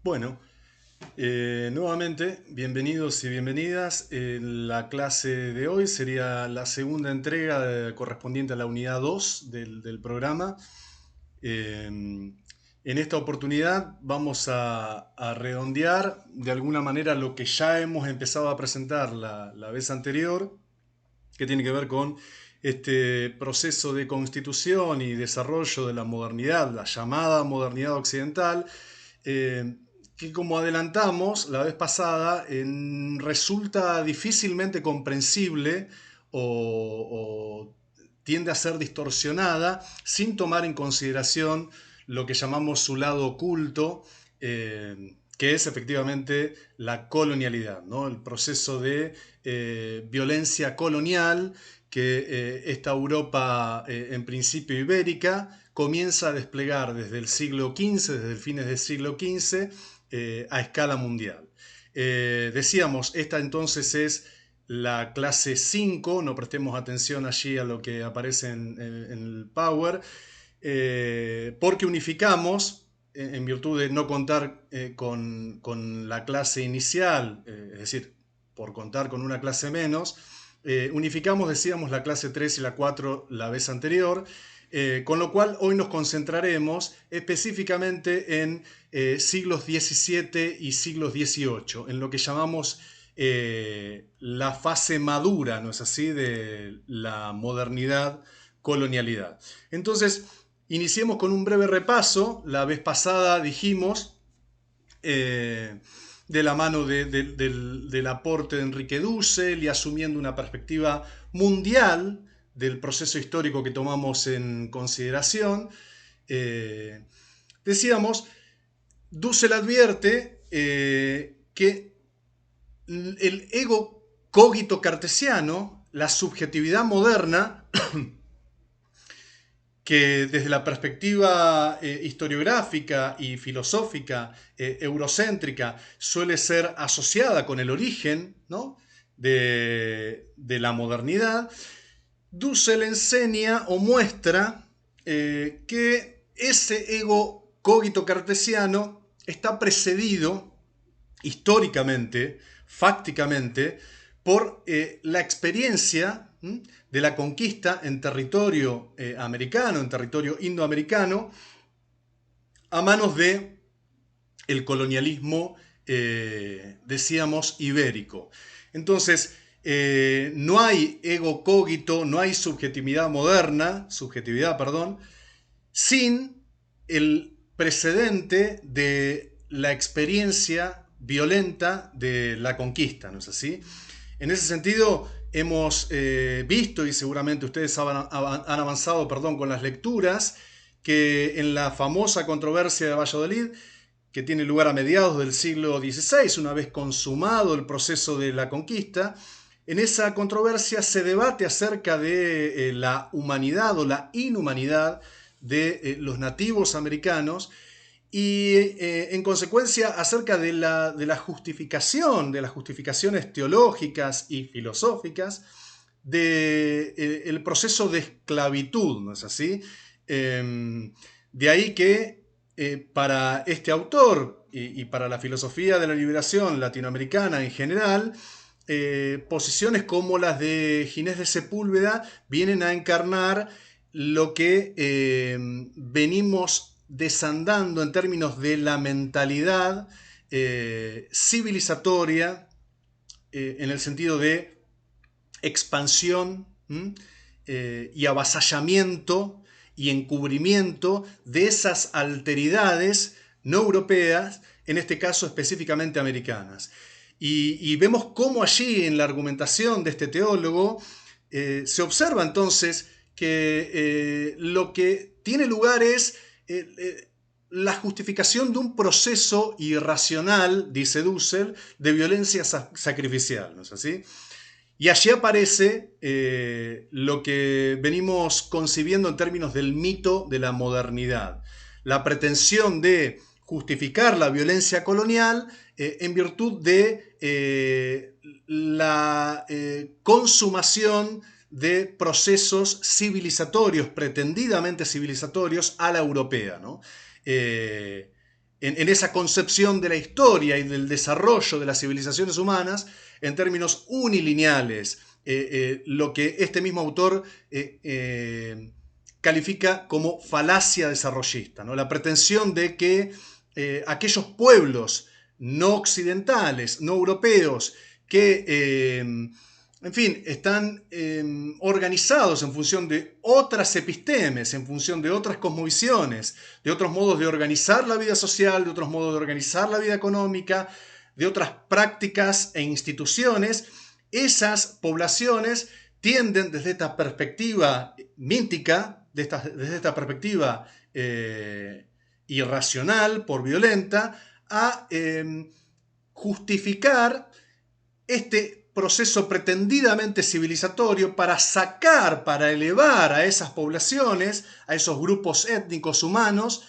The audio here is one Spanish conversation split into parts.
Bueno, nuevamente, bienvenidos y bienvenidas. La clase de hoy sería la segunda entrega correspondiente a la unidad 2 del programa. En esta oportunidad vamos a redondear de alguna manera lo que ya hemos empezado a presentar la vez anterior, que tiene que ver con este proceso de constitución y desarrollo de la modernidad, la llamada modernidad occidental, eh, que como adelantamos la vez pasada, resulta difícilmente comprensible o tiende a ser distorsionada sin tomar en consideración lo que llamamos su lado oculto, que es efectivamente la colonialidad, ¿no? El proceso de violencia colonial que esta Europa en principio ibérica comienza a desplegar desde el siglo XV, desde el fines del siglo XV, a escala mundial. Decíamos, esta entonces es la clase 5, no prestemos atención allí a lo que aparece en el Power, porque unificamos, en virtud de no contar con la clase inicial, es decir, por contar con una clase menos, unificamos, decíamos, la clase 3 y la 4 la vez anterior, con lo cual hoy nos concentraremos específicamente en siglos XVII y siglos XVIII, en lo que llamamos la fase madura, ¿no es así?, de la modernidad, colonialidad. Entonces, iniciemos con un breve repaso. La vez pasada dijimos, de la mano del aporte de Enrique Dussel y asumiendo una perspectiva mundial del proceso histórico que tomamos en consideración, decíamos, Dussel advierte que el ego cogito cartesiano, la subjetividad moderna, que desde la perspectiva historiográfica y filosófica eurocéntrica suele ser asociada con el origen, ¿no?, de la modernidad, Dussel enseña o muestra que ese ego cogito cartesiano está precedido históricamente, fácticamente, por la experiencia de la conquista en territorio americano, en territorio indoamericano, a manos de el colonialismo, decíamos, ibérico. Entonces, no hay ego cogito, no hay subjetividad, perdón, sin el precedente de la experiencia violenta de la conquista, ¿no es así? En ese sentido, hemos visto, y seguramente ustedes han avanzado, perdón, con las lecturas, que en la famosa controversia de Valladolid, que tiene lugar a mediados del siglo XVI, una vez consumado el proceso de la conquista, en esa controversia se debate acerca de la humanidad o la inhumanidad de los nativos americanos y en consecuencia acerca de la justificación, de las justificaciones teológicas y filosóficas del de, proceso de esclavitud, ¿no es así? De ahí que para este autor y para la filosofía de la liberación latinoamericana en general, posiciones como las de Ginés de Sepúlveda vienen a encarnar lo que venimos desandando en términos de la mentalidad civilizatoria, en el sentido de expansión y avasallamiento y encubrimiento de esas alteridades no europeas, en este caso específicamente americanas. Y vemos cómo allí en la argumentación de este teólogo se observa entonces que lo que tiene lugar es la justificación de un proceso irracional, dice Dussel, de violencia sacrificial, ¿no es así? Y allí aparece lo que venimos concibiendo en términos del mito de la modernidad. La pretensión de justificar la violencia colonial en virtud de la consumación de procesos civilizatorios, pretendidamente civilizatorios, a la europea, ¿no? en esa concepción de la historia y del desarrollo de las civilizaciones humanas en términos unilineales, lo que este mismo autor califica como falacia desarrollista, ¿no? La pretensión de que aquellos pueblos no occidentales, no europeos, que en fin, están organizados en función de otras epistemes, en función de otras cosmovisiones, de otros modos de organizar la vida social, de otros modos de organizar la vida económica, de otras prácticas e instituciones. Esas poblaciones tienden desde esta perspectiva mítica, desde esta perspectiva irracional, por violenta, a justificar este proceso pretendidamente civilizatorio para sacar, para elevar a esas poblaciones, a esos grupos étnicos humanos,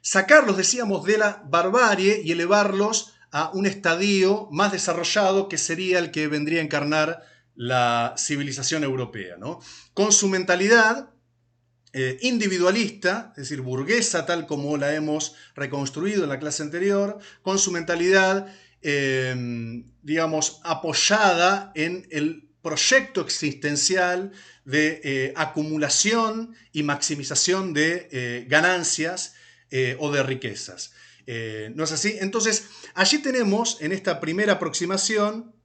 sacarlos, decíamos, de la barbarie y elevarlos a un estadio más desarrollado que sería el que vendría a encarnar la civilización europea, ¿no? Con su mentalidad individualista, es decir, burguesa tal como la hemos reconstruido en la clase anterior, con su mentalidad digamos, apoyada en el proyecto existencial de acumulación y maximización de ganancias o de riquezas. ¿No es así? Entonces, allí tenemos en esta primera aproximación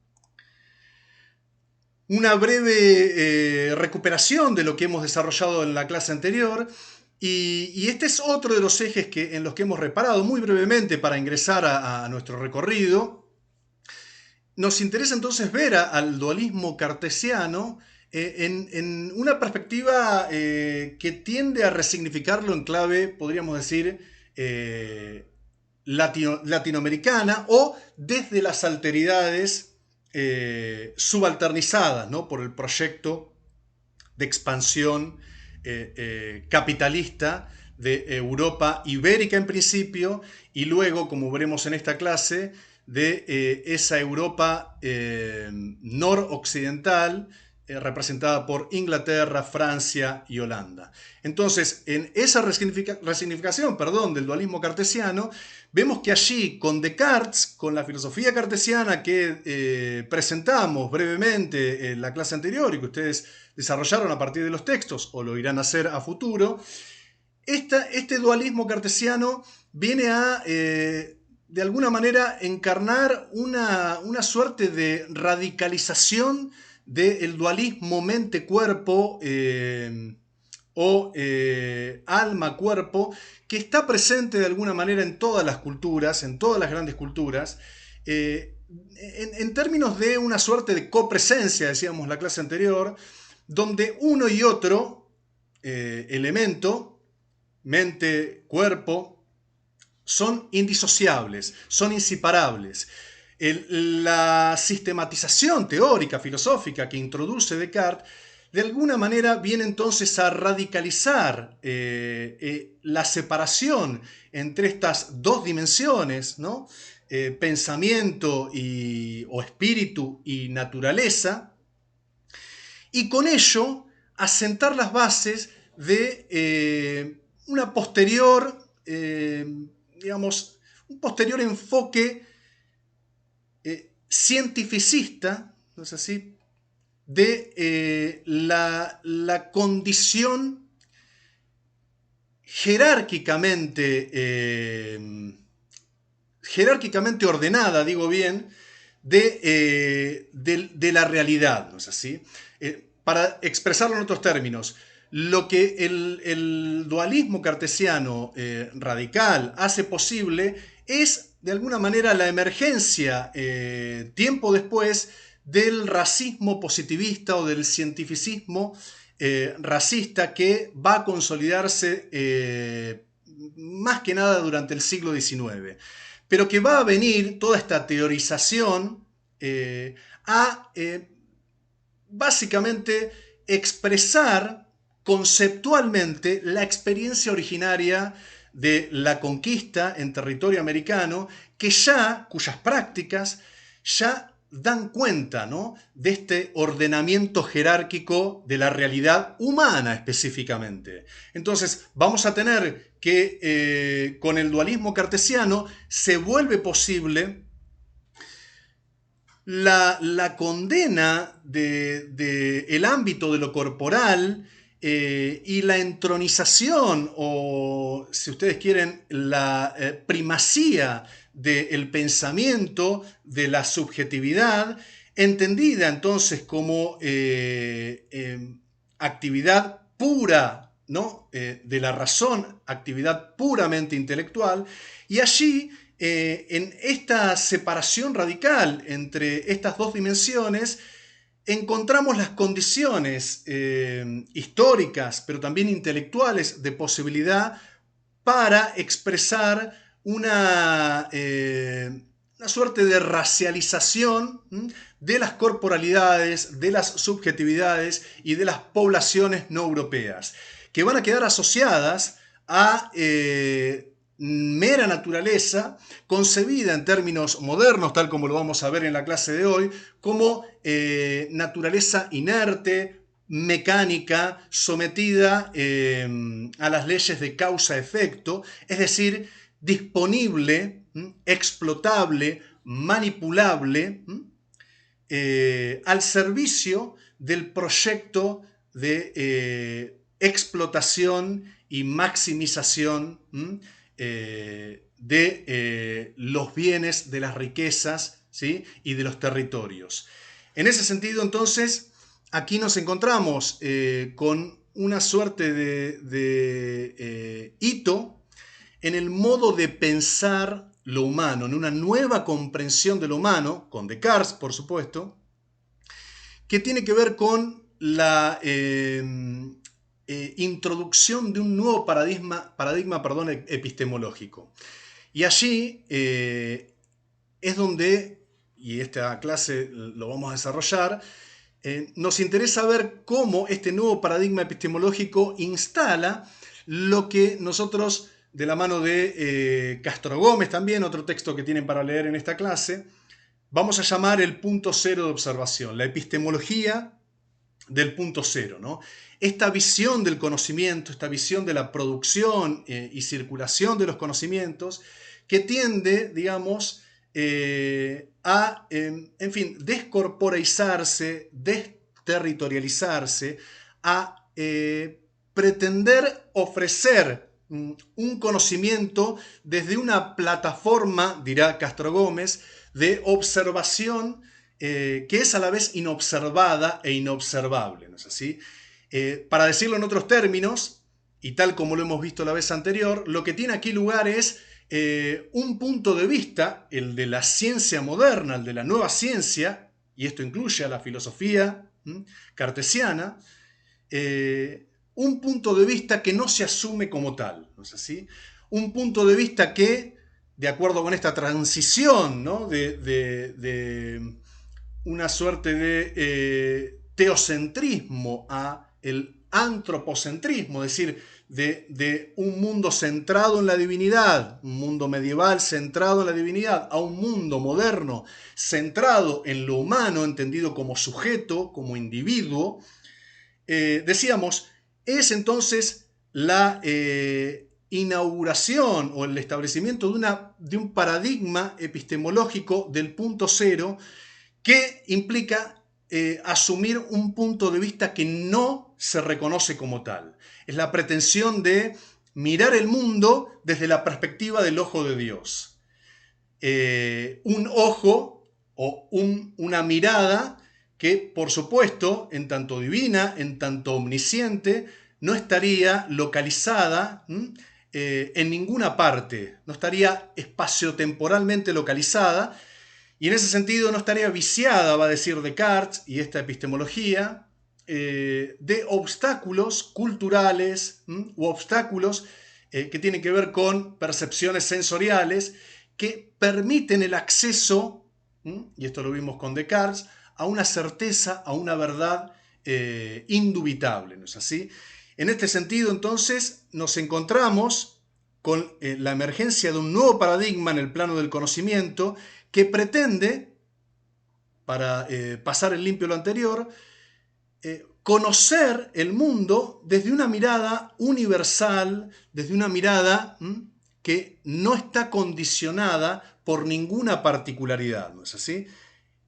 una breve recuperación de lo que hemos desarrollado en la clase anterior. Y este es otro de los ejes en los que hemos reparado muy brevemente para ingresar a nuestro recorrido. Nos interesa entonces ver al dualismo cartesiano en una perspectiva que tiende a resignificarlo en clave, podríamos decir, latinoamericana o desde las alteridades subalternizadas, ¿no? Por el proyecto de expansión capitalista de Europa ibérica en principio y luego, como veremos en esta clase, de esa Europa noroccidental representada por Inglaterra, Francia y Holanda. Entonces, en esa resignificación del dualismo cartesiano, vemos que allí con Descartes, con la filosofía cartesiana que presentamos brevemente en la clase anterior y que ustedes desarrollaron a partir de los textos o lo irán a hacer a futuro, este dualismo cartesiano viene a de alguna manera encarnar una suerte de radicalización del dualismo mente-cuerpo o alma-cuerpo que está presente de alguna manera en todas las culturas, en todas las grandes culturas, en términos de una suerte de copresencia, decíamos la clase anterior, donde uno y otro elemento, mente, cuerpo, son indisociables, son inseparables. La sistematización teórica, filosófica que introduce Descartes, de alguna manera viene entonces a radicalizar la separación entre estas dos dimensiones, ¿no? Pensamiento o espíritu y naturaleza, y con ello asentar las bases de una posterior, digamos, un posterior enfoque cientificista, ¿no es así?, de la condición jerárquicamente ordenada, digo bien, de la realidad, ¿no es así? Para expresarlo en otros términos, lo que el dualismo cartesiano radical hace posible es, de alguna manera, la emergencia, tiempo después, del racismo positivista o del cientificismo racista que va a consolidarse más que nada durante el siglo XIX, pero que va a venir toda esta teorización a básicamente expresar conceptualmente la experiencia originaria de la conquista en territorio americano, cuyas prácticas ya dan cuenta, ¿no?, de este ordenamiento jerárquico de la realidad humana específicamente. Entonces vamos a tener que con el dualismo cartesiano se vuelve posible la condena del ámbito de lo corporal y la entronización, o si ustedes quieren, la primacía del pensamiento, de la subjetividad, entendida entonces como actividad pura, ¿no?, de la razón, actividad puramente intelectual, y allí en esta separación radical entre estas dos dimensiones encontramos las condiciones históricas, pero también intelectuales, de posibilidad para expresar una suerte de racialización de las corporalidades, de las subjetividades y de las poblaciones no europeas, que van a quedar asociadas a mera naturaleza, concebida en términos modernos, tal como lo vamos a ver en la clase de hoy, como naturaleza inerte, mecánica, sometida a las leyes de causa-efecto, es decir, disponible, explotable, manipulable, al servicio del proyecto de explotación y maximización de los bienes, de las riquezas, ¿sí?, y de los territorios. En ese sentido, entonces, aquí nos encontramos con una suerte de hito en el modo de pensar lo humano, en una nueva comprensión de lo humano, con Descartes, por supuesto, que tiene que ver con la introducción de un nuevo paradigma epistemológico. Y allí es donde, y esta clase lo vamos a desarrollar, nos interesa ver cómo este nuevo paradigma epistemológico instala lo que nosotros, de la mano de Castro Gómez también, otro texto que tienen para leer en esta clase, vamos a llamar el punto cero de observación, la epistemología del punto cero, ¿no? Esta visión del conocimiento, esta visión de la producción y circulación de los conocimientos, que tiende, digamos, a, en fin, descorporeizarse, desterritorializarse, a pretender ofrecer un conocimiento desde una plataforma, dirá Castro Gómez, de observación que es a la vez inobservada e inobservable, ¿no es así? Para decirlo en otros términos, y tal como lo hemos visto la vez anterior, lo que tiene aquí lugar es un punto de vista, el de la ciencia moderna, el de la nueva ciencia, y esto incluye a la filosofía cartesiana, un punto de vista que no se asume como tal, ¿no es así? Un punto de vista que, de acuerdo con esta transición, ¿no?, de una suerte de teocentrismo a el antropocentrismo, es decir, de un mundo centrado en la divinidad, un mundo medieval centrado en la divinidad, a un mundo moderno centrado en lo humano, entendido como sujeto, como individuo, decíamos, es entonces la inauguración o el establecimiento de un paradigma epistemológico del punto cero que implica asumir un punto de vista que no se reconoce como tal. Es la pretensión de mirar el mundo desde la perspectiva del ojo de Dios. Un ojo o una mirada que, por supuesto, en tanto divina, en tanto omnisciente, no estaría localizada en ninguna parte, no estaría espaciotemporalmente localizada, y en ese sentido no estaría viciada, va a decir Descartes y esta epistemología, de obstáculos culturales u obstáculos que tienen que ver con percepciones sensoriales que permiten el acceso, y esto lo vimos con Descartes, a una certeza, a una verdad indubitable, ¿no es así? En este sentido, entonces, nos encontramos con la emergencia de un nuevo paradigma en el plano del conocimiento que pretende, para pasar en limpio lo anterior, conocer el mundo desde una mirada universal, desde una mirada que no está condicionada por ninguna particularidad, ¿no es así?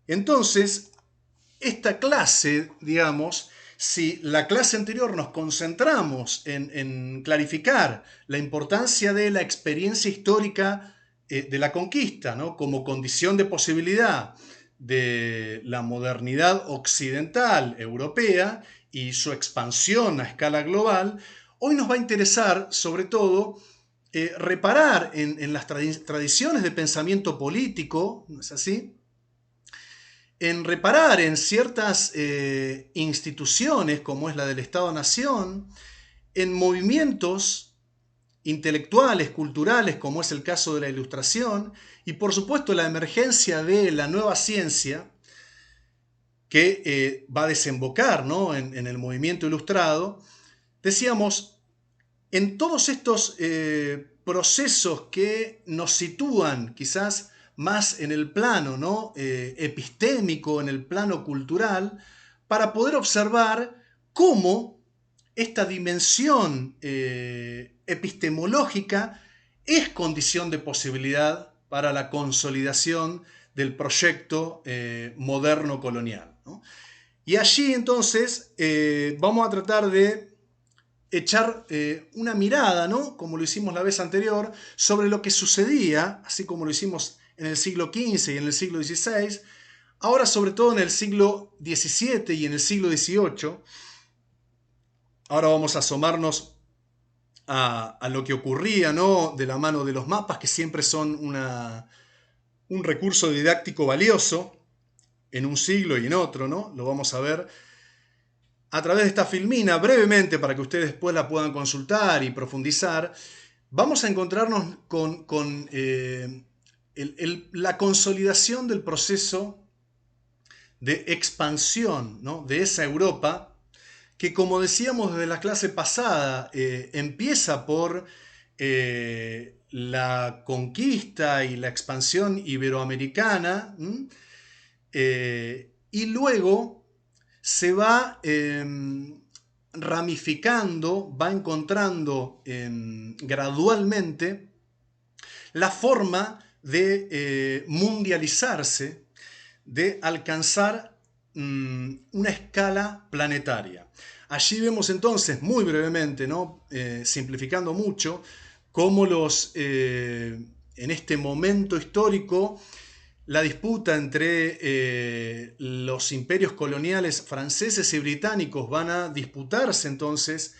Entonces, esta clase, digamos, si la clase anterior nos concentramos en clarificar la importancia de la experiencia histórica de la conquista, ¿no? Como condición de posibilidad de la modernidad occidental europea y su expansión a escala global, hoy nos va a interesar sobre todo reparar en las tradiciones de pensamiento político, ¿no es así?, en reparar en ciertas instituciones como es la del Estado-Nación, en movimientos intelectuales, culturales, como es el caso de la Ilustración, y por supuesto la emergencia de la nueva ciencia que va a desembocar, ¿no?, en el movimiento ilustrado. Decíamos, en todos estos procesos que nos sitúan quizás más en el plano, ¿no?, epistémico, en el plano cultural, para poder observar cómo esta dimensión epistemológica es condición de posibilidad para la consolidación del proyecto moderno colonial, ¿no? Y allí entonces vamos a tratar de echar una mirada, ¿no?, como lo hicimos la vez anterior, sobre lo que sucedía, así como lo hicimos en el siglo XV y en el siglo XVI, ahora sobre todo en el siglo XVII y en el siglo XVIII. Ahora vamos a asomarnos a lo que ocurría, ¿no?, de la mano de los mapas, que siempre son un recurso didáctico valioso en un siglo y en otro, ¿no? Lo vamos a ver a través de esta filmina, brevemente, para que ustedes después la puedan consultar y profundizar. Vamos a encontrarnos con la consolidación del proceso de expansión, ¿no?, de esa Europa, que, como decíamos desde la clase pasada, empieza por la conquista y la expansión iberoamericana, y luego se va ramificando, va encontrando gradualmente la forma de mundializarse, de alcanzar una escala planetaria. Allí vemos entonces, muy brevemente, ¿no?, simplificando mucho, cómo en este momento histórico la disputa entre los imperios coloniales franceses y británicos van a disputarse entonces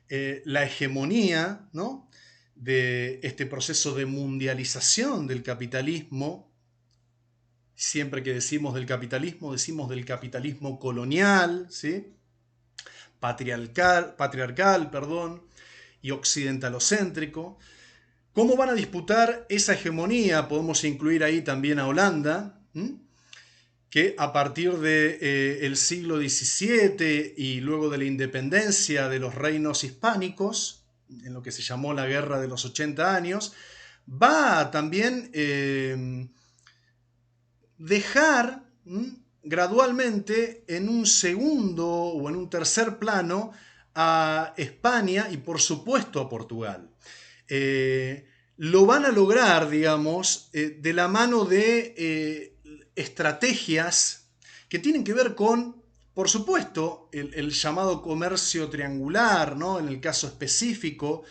la hegemonía, ¿no?, de este proceso de mundialización del capitalismo. Siempre que decimos del capitalismo colonial, ¿sí?, patriarcal, perdón, y occidentalocéntrico. ¿Cómo van a disputar esa hegemonía? Podemos incluir ahí también a Holanda, que a partir del siglo XVII y luego de la independencia de los reinos hispánicos, en lo que se llamó la Guerra de los 80 años, va a también dejar gradualmente en un segundo o en un tercer plano a España y por supuesto a Portugal. Lo van a lograr, digamos, de la mano de estrategias que tienen que ver con, por supuesto, el llamado comercio triangular, ¿no?, en el caso específico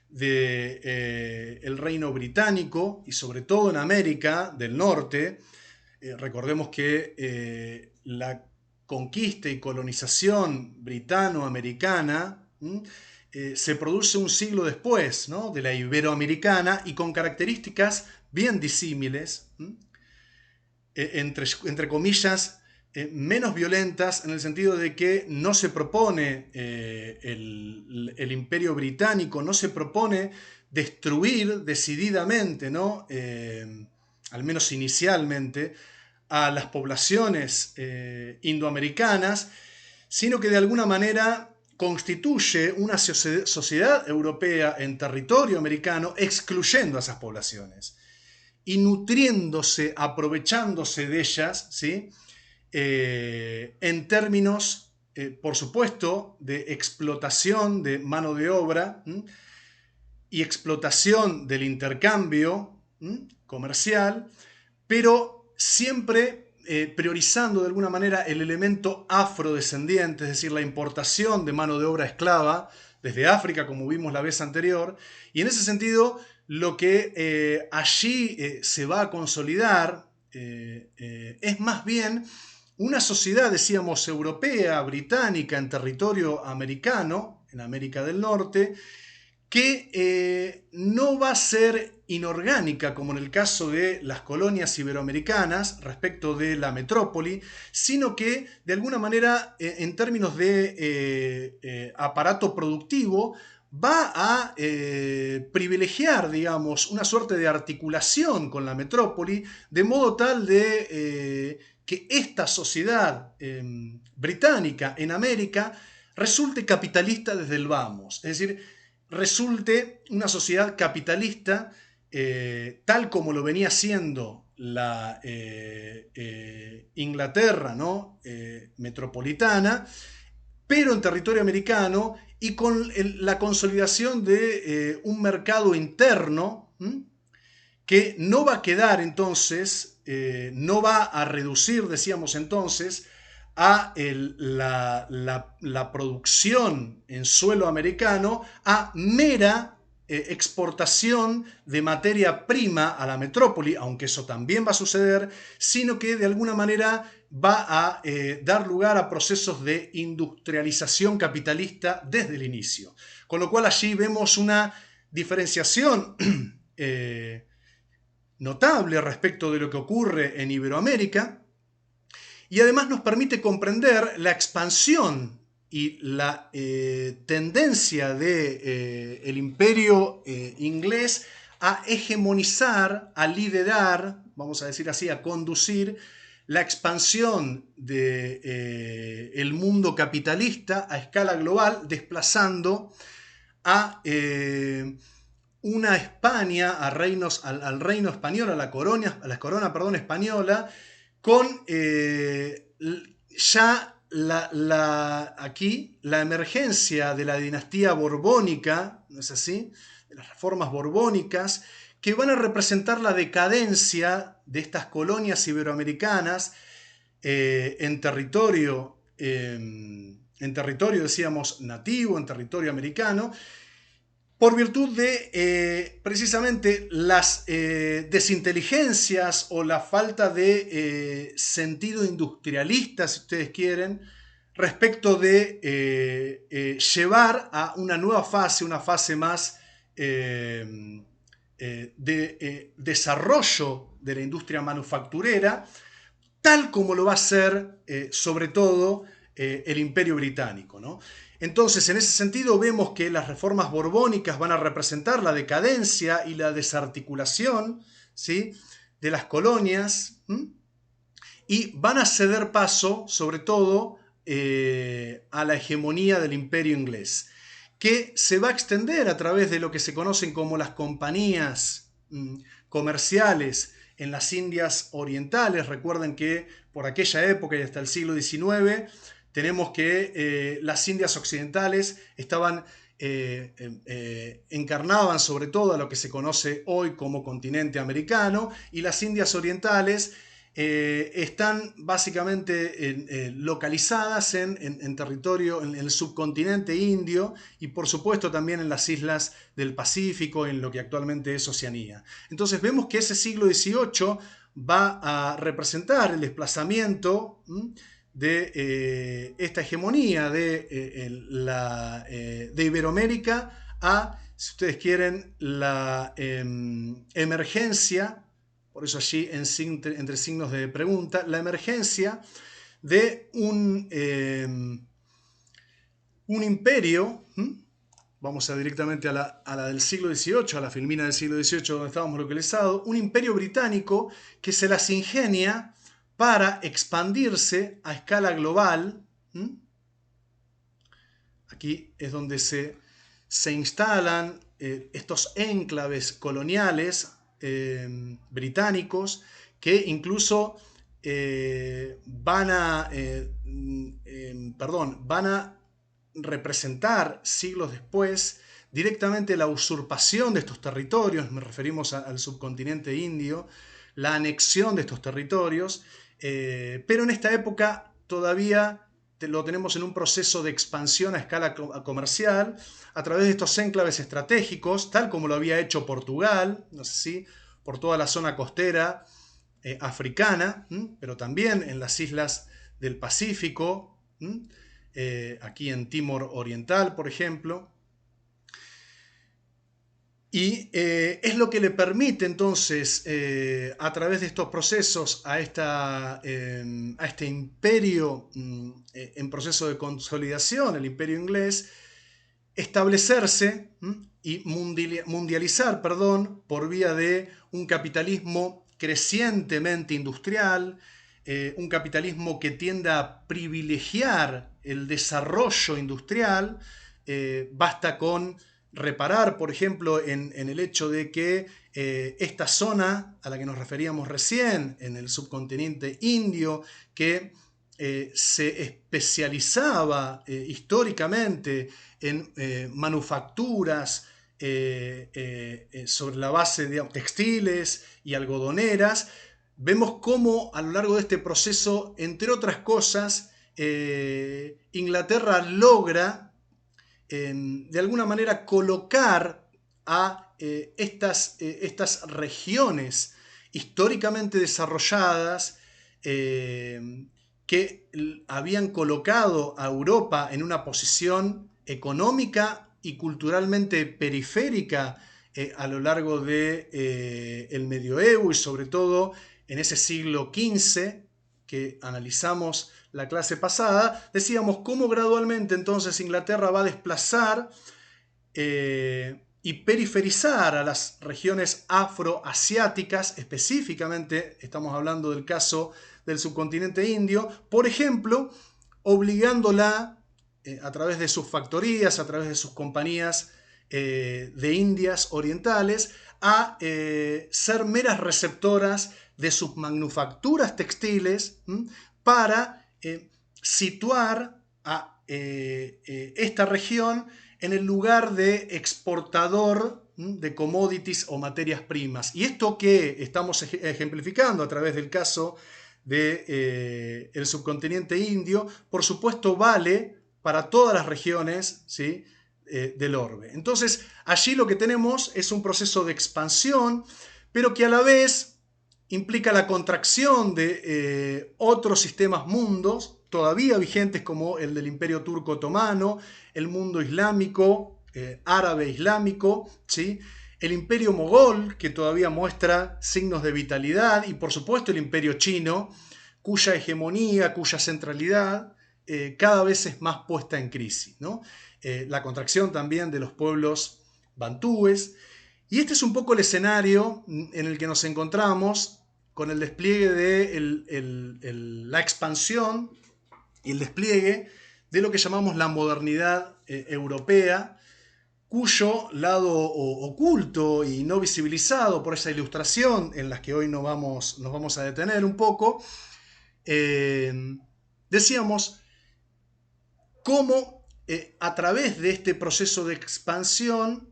del Reino Británico y sobre todo en América del Norte. Recordemos que la conquista y colonización britano-americana se produce un siglo después, ¿no?, de la iberoamericana, y con características bien disímiles, entre comillas, menos violentas, en el sentido de que no se propone el imperio británico, no se propone destruir decididamente, ¿no?, al menos inicialmente, a las poblaciones indoamericanas, sino que de alguna manera constituye una sociedad europea en territorio americano, excluyendo a esas poblaciones y nutriéndose, aprovechándose de ellas, ¿sí?, en términos, por supuesto, de explotación de mano de obra y explotación del intercambio comercial, pero siempre priorizando de alguna manera el elemento afrodescendiente, es decir, la importación de mano de obra esclava desde África, como vimos la vez anterior, y en ese sentido lo que allí se va a consolidar es más bien una sociedad, decíamos, europea, británica, en territorio americano, en América del Norte, que no va a ser inorgánica como en el caso de las colonias iberoamericanas respecto de la metrópoli, sino que de alguna manera en términos de aparato productivo va a privilegiar, digamos, una suerte de articulación con la metrópoli, de modo tal de que esta sociedad británica en América resulte capitalista desde el vamos, es decir, resulte una sociedad capitalista tal como lo venía siendo la Inglaterra, ¿no? Metropolitana, pero en territorio americano y con la consolidación de un mercado interno que no va a quedar entonces, no va a reducir, decíamos entonces, a la producción en suelo americano a mera exportación de materia prima a la metrópoli, aunque eso también va a suceder, sino que de alguna manera va a dar lugar a procesos de industrialización capitalista desde el inicio. Con lo cual allí vemos una diferenciación notable respecto de lo que ocurre en Iberoamérica, y además nos permite comprender la expansión y la tendencia del imperio inglés a hegemonizar, a liderar, vamos a decir así, a conducir la expansión del mundo capitalista a escala global, desplazando a una España, a reinos, al reino español, a la corona perdón, española, con ya aquí la emergencia de la dinastía borbónica, ¿no es así? De las reformas borbónicas, que van a representar la decadencia de estas colonias iberoamericanas en territorio, decíamos, nativo, en territorio americano, por virtud de precisamente las desinteligencias o la falta de sentido industrialista, si ustedes quieren, respecto de llevar a una nueva fase, una fase más de desarrollo de la industria manufacturera, tal como lo va a hacer sobre todo el Imperio Británico, ¿no? Entonces, en ese sentido, vemos que las reformas borbónicas van a representar la decadencia y la desarticulación, ¿sí?, de las colonias, y van a ceder paso, sobre todo, a la hegemonía del Imperio inglés, que se va a extender a través de lo que se conocen como las compañías comerciales en las Indias Orientales. Recuerden que por aquella época y hasta el siglo XIX tenemos que las Indias Occidentales estaban, encarnaban sobre todo a lo que se conoce hoy como continente americano, y las Indias Orientales están básicamente localizadas en territorio, en el subcontinente indio, y por supuesto también en las islas del Pacífico, en lo que actualmente es Oceanía. Entonces vemos que ese siglo XVIII va a representar el desplazamiento de esta hegemonía de Iberoamérica a, si ustedes quieren, la emergencia, por eso allí entre signos de pregunta, la emergencia de un imperio. Vamos a directamente a la del siglo XVIII, a la filmina del siglo XVIII donde estábamos localizados, un imperio británico que se las ingenia para expandirse a escala global. Aquí es donde se instalan estos enclaves coloniales británicos, que incluso van a representar siglos después directamente la usurpación de estos territorios, nos referimos al subcontinente indio, la anexión de estos territorios, pero en esta época todavía lo tenemos en un proceso de expansión a escala comercial a través de estos enclaves estratégicos, tal como lo había hecho Portugal, no sé si, por toda la zona costera africana, pero también en las islas del Pacífico, aquí en Timor Oriental, por ejemplo. Y es lo que le permite entonces, a través de estos procesos, a este imperio en proceso de consolidación, el imperio inglés, establecerse y mundializar, perdón, por vía de un capitalismo crecientemente industrial, un capitalismo que tienda a privilegiar el desarrollo industrial. Basta con reparar, por ejemplo, en el hecho de que esta zona a la que nos referíamos recién, en el subcontinente indio, que se especializaba históricamente en manufacturas sobre la base de textiles y algodoneras, vemos cómo a lo largo de este proceso, entre otras cosas, Inglaterra logra de alguna manera colocar a estas regiones históricamente desarrolladas que habían colocado a Europa en una posición económica y culturalmente periférica a lo largo del medioevo y sobre todo en ese siglo XV que analizamos la clase pasada, decíamos cómo gradualmente entonces Inglaterra va a desplazar y periferizar a las regiones afroasiáticas, específicamente estamos hablando del caso del subcontinente indio, por ejemplo, obligándola a través de sus factorías, a través de sus compañías de Indias orientales, a ser meras receptoras de sus manufacturas textiles para situar a esta región en el lugar de exportador de commodities o materias primas. Y esto que estamos ejemplificando a través del caso del subcontinente indio, por supuesto vale para todas las regiones, ¿sí?, del orbe. Entonces, allí lo que tenemos es un proceso de expansión, pero que a la vez implica la contracción de otros sistemas mundos todavía vigentes como el del Imperio Turco Otomano, el mundo islámico, árabe islámico, ¿sí?, el Imperio Mogol, que todavía muestra signos de vitalidad, y por supuesto el Imperio Chino, cuya hegemonía, cuya centralidad cada vez es más puesta en crisis, ¿no? La contracción también de los pueblos bantúes. Y este es un poco el escenario en el que nos encontramos con el despliegue de la expansión y el despliegue de lo que llamamos la modernidad europea, cuyo lado oculto y no visibilizado por esa ilustración en la que hoy nos vamos a detener un poco, decíamos cómo a través de este proceso de expansión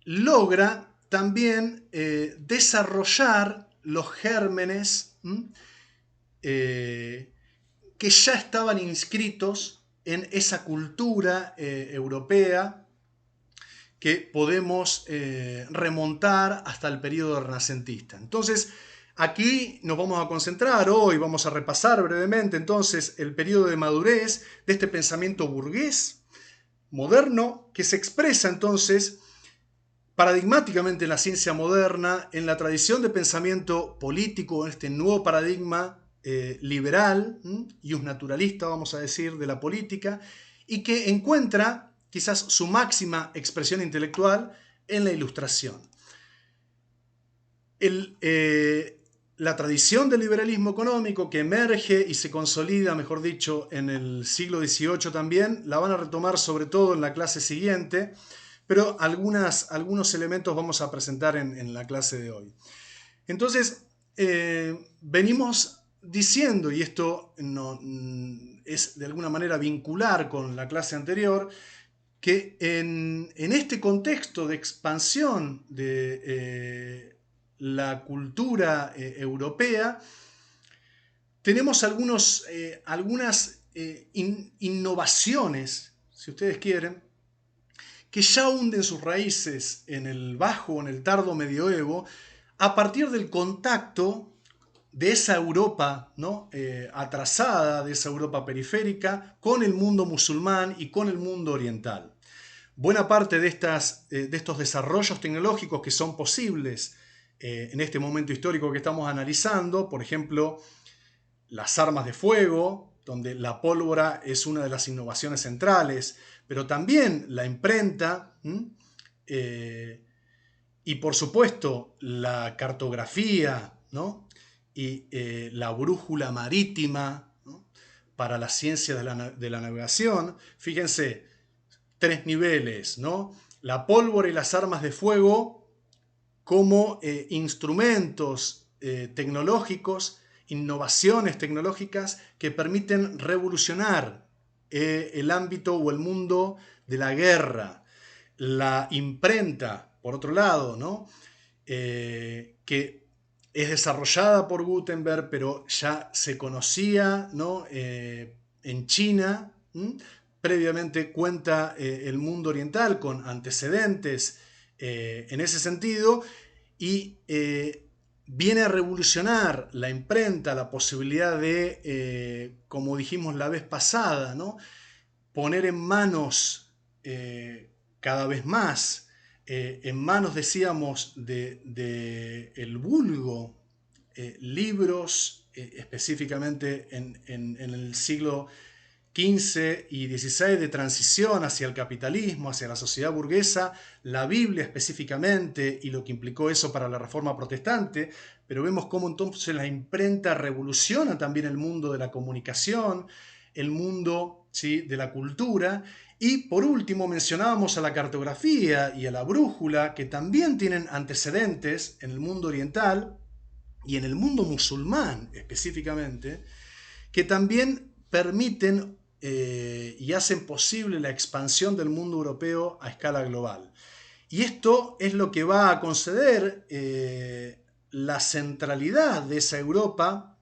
logra también desarrollar los gérmenes que ya estaban inscritos en esa cultura europea que podemos remontar hasta el periodo renacentista. Entonces, aquí nos vamos a concentrar hoy, vamos a repasar brevemente entonces el periodo de madurez de este pensamiento burgués moderno que se expresa entonces paradigmáticamente en la ciencia moderna, en la tradición de pensamiento político, en este nuevo paradigma liberal y naturalista, vamos a decir, de la política, y que encuentra quizás su máxima expresión intelectual en la Ilustración. La tradición del liberalismo económico que emerge y se consolida, mejor dicho, en el siglo XVIII también, la van a retomar sobre todo en la clase siguiente, pero algunos elementos vamos a presentar en la clase de hoy. Entonces, venimos diciendo, y esto no, es de alguna manera vincular con la clase anterior, que en este contexto de expansión de la cultura europea, tenemos algunas innovaciones, si ustedes quieren, que ya hunden sus raíces en el bajo, en el tardo medioevo, a partir del contacto de esa Europa, ¿no? Atrasada, de esa Europa periférica, con el mundo musulmán y con el mundo oriental. Buena parte de estos desarrollos tecnológicos que son posibles en este momento histórico que estamos analizando, por ejemplo, las armas de fuego, donde la pólvora es una de las innovaciones centrales, pero también la imprenta, y por supuesto la cartografía, ¿no? Y la brújula marítima, ¿no? Para la ciencia de la navegación. Fíjense, tres niveles, ¿no? La pólvora y las armas de fuego como instrumentos tecnológicos, innovaciones tecnológicas que permiten revolucionar el ámbito o el mundo de la guerra. La imprenta, por otro lado, ¿no? Que es desarrollada por Gutenberg, pero ya se conocía, ¿no? En China. Previamente cuenta el mundo oriental con antecedentes en ese sentido, y viene a revolucionar la imprenta, la posibilidad de, como dijimos la vez pasada, ¿no? Poner en manos cada vez más, en manos, decíamos, de el vulgo, libros, específicamente en el siglo XV y XVI, de transición hacia el capitalismo, hacia la sociedad burguesa, la Biblia específicamente y lo que implicó eso para la Reforma Protestante, pero vemos cómo entonces la imprenta revoluciona también el mundo de la comunicación, el mundo, ¿sí?, de la cultura. Y por último mencionábamos a la cartografía y a la brújula, que también tienen antecedentes en el mundo oriental y en el mundo musulmán específicamente, que también permiten y hacen posible la expansión del mundo europeo a escala global. Y esto es lo que va a conceder la centralidad de esa Europa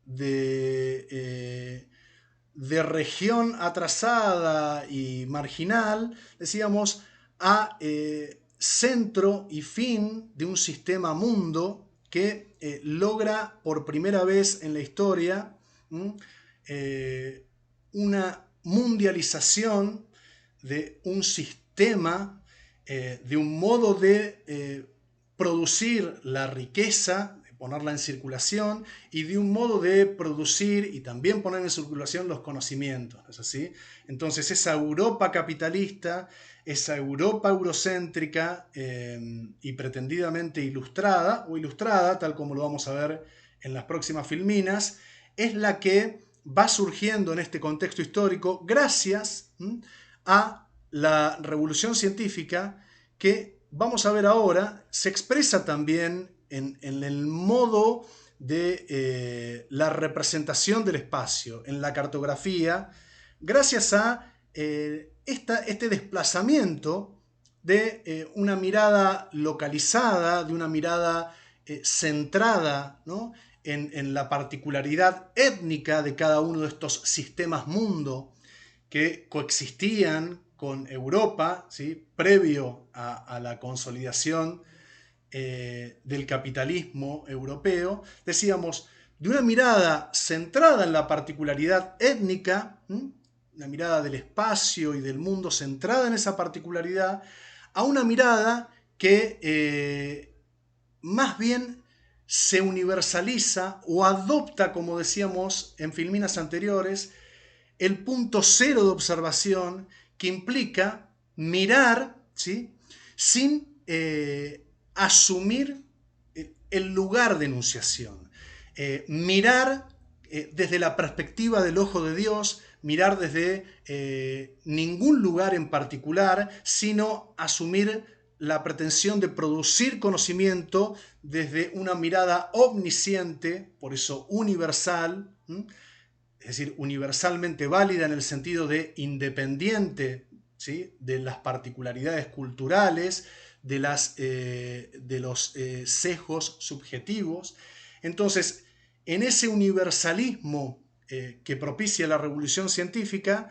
de región atrasada y marginal, decíamos, a centro y fin de un sistema mundo que logra por primera vez en la historia una mundialización de un sistema, de un modo de producir la riqueza, de ponerla en circulación, y de un modo de producir y también poner en circulación los conocimientos, ¿no es así? Entonces esa Europa capitalista, esa Europa eurocéntrica y pretendidamente ilustrada, o ilustrada, tal como lo vamos a ver en las próximas filminas, es la que va surgiendo en este contexto histórico gracias a la revolución científica, que vamos a ver ahora se expresa también en el modo de la representación del espacio, en la cartografía, gracias a este desplazamiento de una mirada localizada, de una mirada centrada, ¿no?, en la particularidad étnica de cada uno de estos sistemas mundo que coexistían con Europa, ¿sí?, previo a la consolidación del capitalismo europeo. Decíamos, de una mirada centrada en la particularidad étnica, una mirada del espacio y del mundo centrada en esa particularidad, a una mirada que más bien se universaliza o adopta, como decíamos en filminas anteriores, el punto cero de observación, que implica mirar, ¿sí?, sin asumir el lugar de enunciación. Mirar desde la perspectiva del ojo de Dios, mirar desde ningún lugar en particular, sino asumir la pretensión de producir conocimiento desde una mirada omnisciente, por eso universal, es decir, universalmente válida en el sentido de independiente, ¿sí?, de las particularidades culturales, de los sesgos subjetivos. Entonces, en ese universalismo que propicia la revolución científica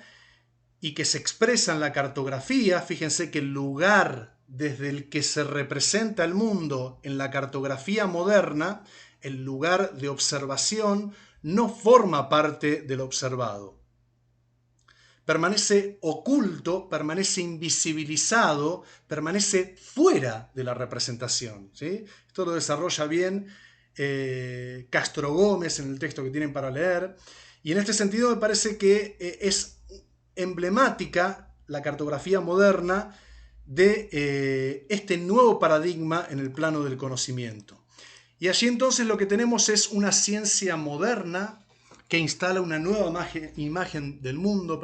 y que se expresa en la cartografía, fíjense que el lugar desde el que se representa el mundo en la cartografía moderna, el lugar de observación, no forma parte del observado. Permanece oculto, permanece invisibilizado, permanece fuera de la representación, ¿sí? Esto lo desarrolla bien Castro Gómez en el texto que tienen para leer, y en este sentido me parece que es emblemática la cartografía moderna de este nuevo paradigma en el plano del conocimiento. Y allí entonces lo que tenemos es una ciencia moderna que instala una nueva imagen del mundo,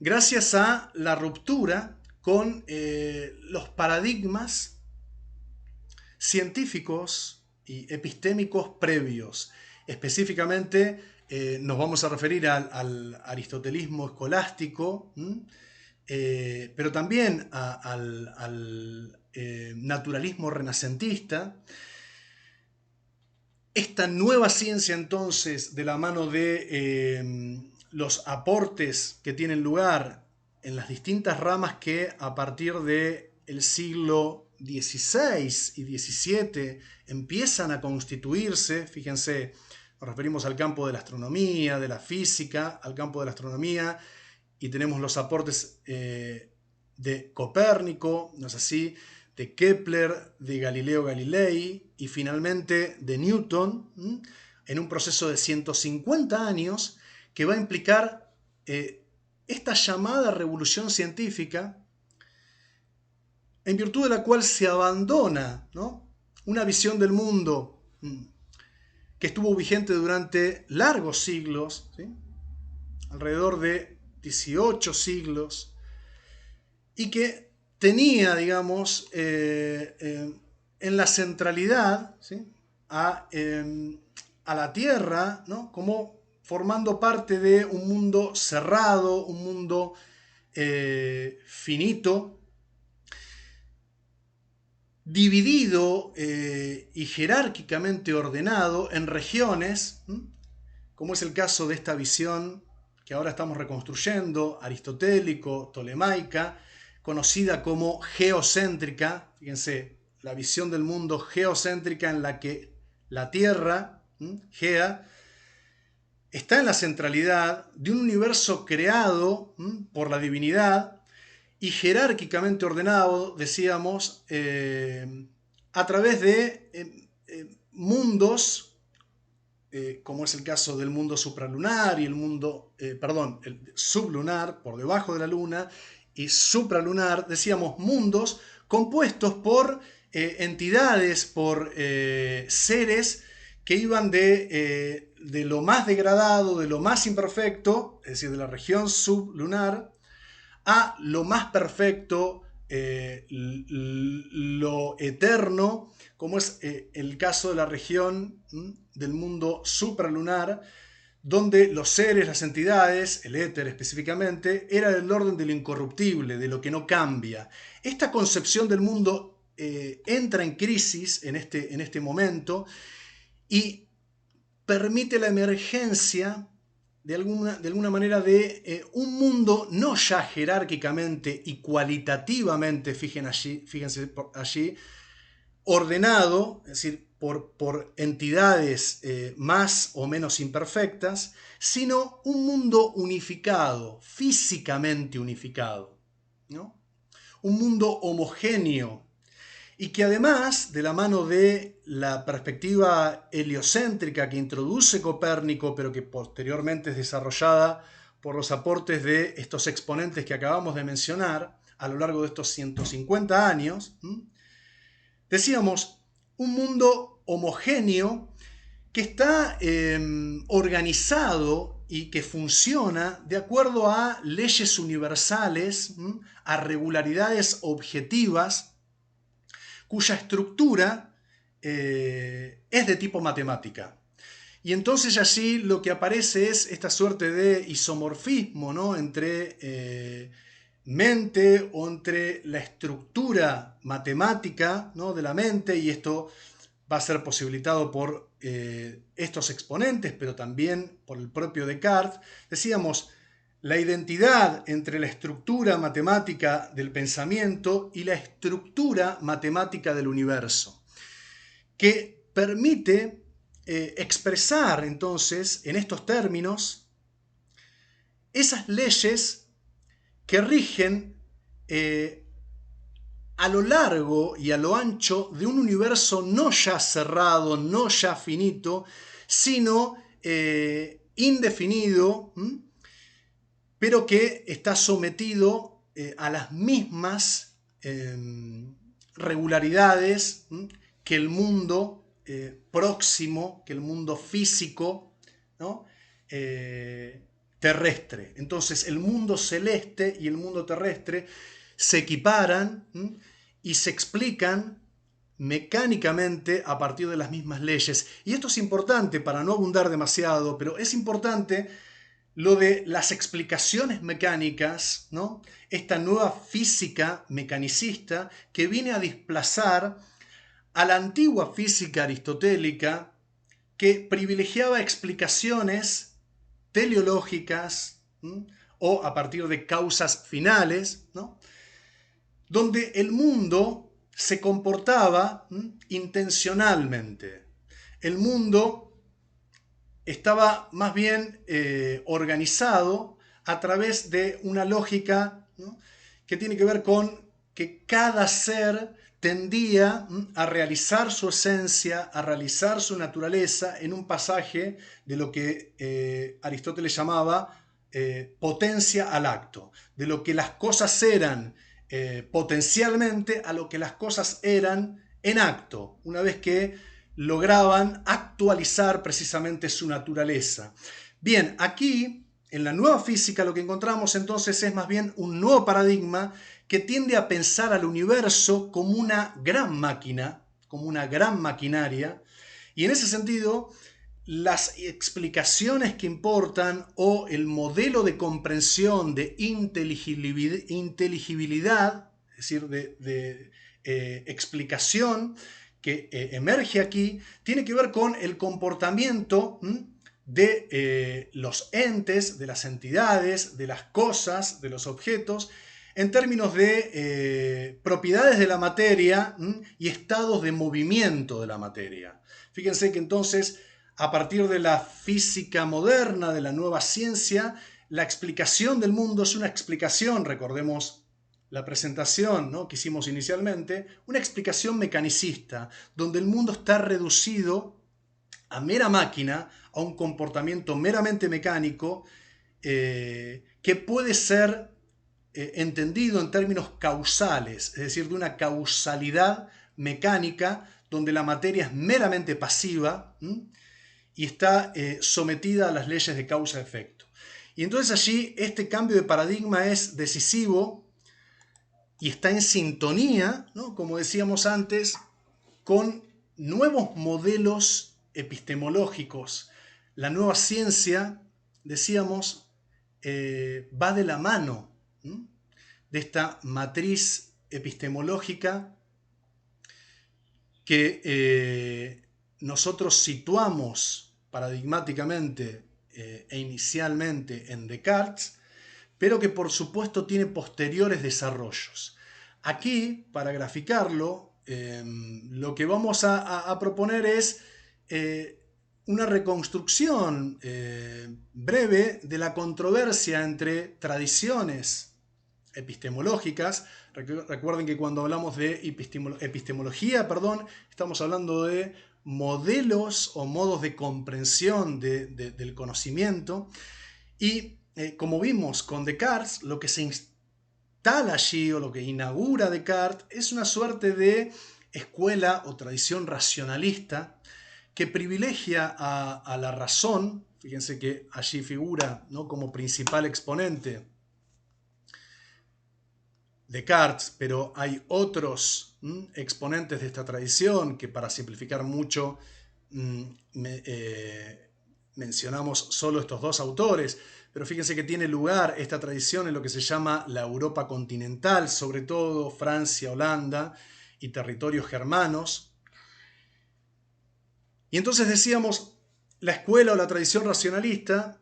gracias a la ruptura con los paradigmas científicos y epistémicos previos. Específicamente nos vamos a referir al aristotelismo escolástico, pero también al naturalismo renacentista. Esta nueva ciencia entonces, de la mano de los aportes que tienen lugar en las distintas ramas que a partir del siglo XVI y XVII empiezan a constituirse, fíjense, nos referimos al campo de la astronomía, de la física, al campo de la astronomía, y tenemos los aportes de Copérnico, ¿no es así?, de Kepler, de Galileo Galilei y finalmente de Newton, en un proceso de 150 años que va a implicar esta llamada revolución científica, en virtud de la cual se abandona, ¿no?, una visión del mundo que estuvo vigente durante largos siglos, ¿sí?, alrededor de 18 siglos, y que tenía, digamos, en la centralidad, ¿sí?, a la Tierra, ¿no?, como formando parte de un mundo cerrado, un mundo finito, dividido y jerárquicamente ordenado en regiones, como es el caso de esta visión que ahora estamos reconstruyendo, aristotélico, tolemaica, conocida como geocéntrica. Fíjense, la visión del mundo geocéntrica en la que la Tierra, Gea, está en la centralidad de un universo creado por la divinidad y jerárquicamente ordenado, decíamos, a través de mundos, como es el caso del mundo supralunar y el mundo, el sublunar, por debajo de la luna, y supralunar, decíamos, mundos compuestos por entidades, por seres que iban de lo más degradado, de lo más imperfecto, es decir, de la región sublunar, a lo más perfecto, lo eterno, como es el caso de la región del mundo supralunar, donde los seres, las entidades, el éter específicamente, era del orden de lo incorruptible, de lo que no cambia. Esta concepción del mundo entra en crisis en este momento y permite la emergencia de alguna manera de un mundo no ya jerárquicamente y cualitativamente, fíjense allí, ordenado, es decir, por entidades más o menos imperfectas, sino un mundo unificado, físicamente unificado, ¿no?, un mundo homogéneo, y que además, de la mano de la perspectiva heliocéntrica que introduce Copérnico, pero que posteriormente es desarrollada por los aportes de estos exponentes que acabamos de mencionar a lo largo de estos 150 años, decíamos, un mundo homogéneo que está organizado y que funciona de acuerdo a leyes universales, a regularidades objetivas, cuya estructura es de tipo matemática. Y entonces allí lo que aparece es esta suerte de isomorfismo, ¿no?, entre mente o entre la estructura matemática, ¿no?, de la mente, y esto va a ser posibilitado por estos exponentes, pero también por el propio Descartes. Decíamos, la identidad entre la estructura matemática del pensamiento y la estructura matemática del universo, que permite expresar entonces en estos términos esas leyes que rigen a lo largo y a lo ancho de un universo no ya cerrado, no ya finito, sino indefinido, pero que está sometido a las mismas regularidades que el mundo próximo, que el mundo físico, ¿no?, terrestre. Entonces el mundo celeste y el mundo terrestre se equiparan y se explican mecánicamente a partir de las mismas leyes. Y esto es importante, para no abundar demasiado, pero es importante lo de las explicaciones mecánicas, ¿no?, esta nueva física mecanicista que viene a desplazar a la antigua física aristotélica, que privilegiaba explicaciones teleológicas o a partir de causas finales, ¿no?, donde el mundo se comportaba intencionalmente. El mundo estaba más bien organizado a través de una lógica, ¿no?, que tiene que ver con que cada ser tendía a realizar su esencia, a realizar su naturaleza en un pasaje de lo que Aristóteles llamaba potencia al acto, de lo que las cosas eran potencialmente a lo que las cosas eran en acto, una vez que lograban actualizar precisamente su naturaleza. Bien, aquí en la nueva física lo que encontramos entonces es más bien un nuevo paradigma que tiende a pensar al universo como una gran máquina, como una gran maquinaria, y en ese sentido las explicaciones que importan o el modelo de comprensión de inteligibilidad, es decir, de explicación que emerge aquí, tiene que ver con el comportamiento de los entes, de las entidades, de las cosas, de los objetos, en términos de propiedades de la materia y estados de movimiento de la materia. Fíjense que entonces, a partir de la física moderna, de la nueva ciencia, la explicación del mundo es una explicación, recordemos la presentación, ¿no?, que hicimos inicialmente, una explicación mecanicista, donde el mundo está reducido a mera máquina, a un comportamiento meramente mecánico, que puede ser entendido en términos causales, es decir, de una causalidad mecánica, donde la materia es meramente pasiva y está sometida a las leyes de causa-efecto. Y entonces allí este cambio de paradigma es decisivo y está en sintonía, ¿no?, como decíamos antes, con nuevos modelos epistemológicos. La nueva ciencia, decíamos, va de la mano de esta matriz epistemológica que nosotros situamos paradigmáticamente e inicialmente en Descartes, pero que por supuesto tiene posteriores desarrollos. Aquí, para graficarlo, lo que vamos a proponer es una reconstrucción breve de la controversia entre tradiciones epistemológicas. Recuerden que cuando hablamos de epistemología, estamos hablando de modelos o modos de comprensión del conocimiento. Y como vimos con Descartes, lo que se instala allí o lo que inaugura Descartes es una suerte de escuela o tradición racionalista que privilegia a la razón. Fíjense que allí figura, ¿no?, como principal exponente Descartes, pero hay otros exponentes de esta tradición que, para simplificar mucho, mencionamos solo estos dos autores, pero fíjense que tiene lugar esta tradición en lo que se llama la Europa continental, sobre todo Francia, Holanda y territorios germanos. Y entonces decíamos, la escuela o la tradición racionalista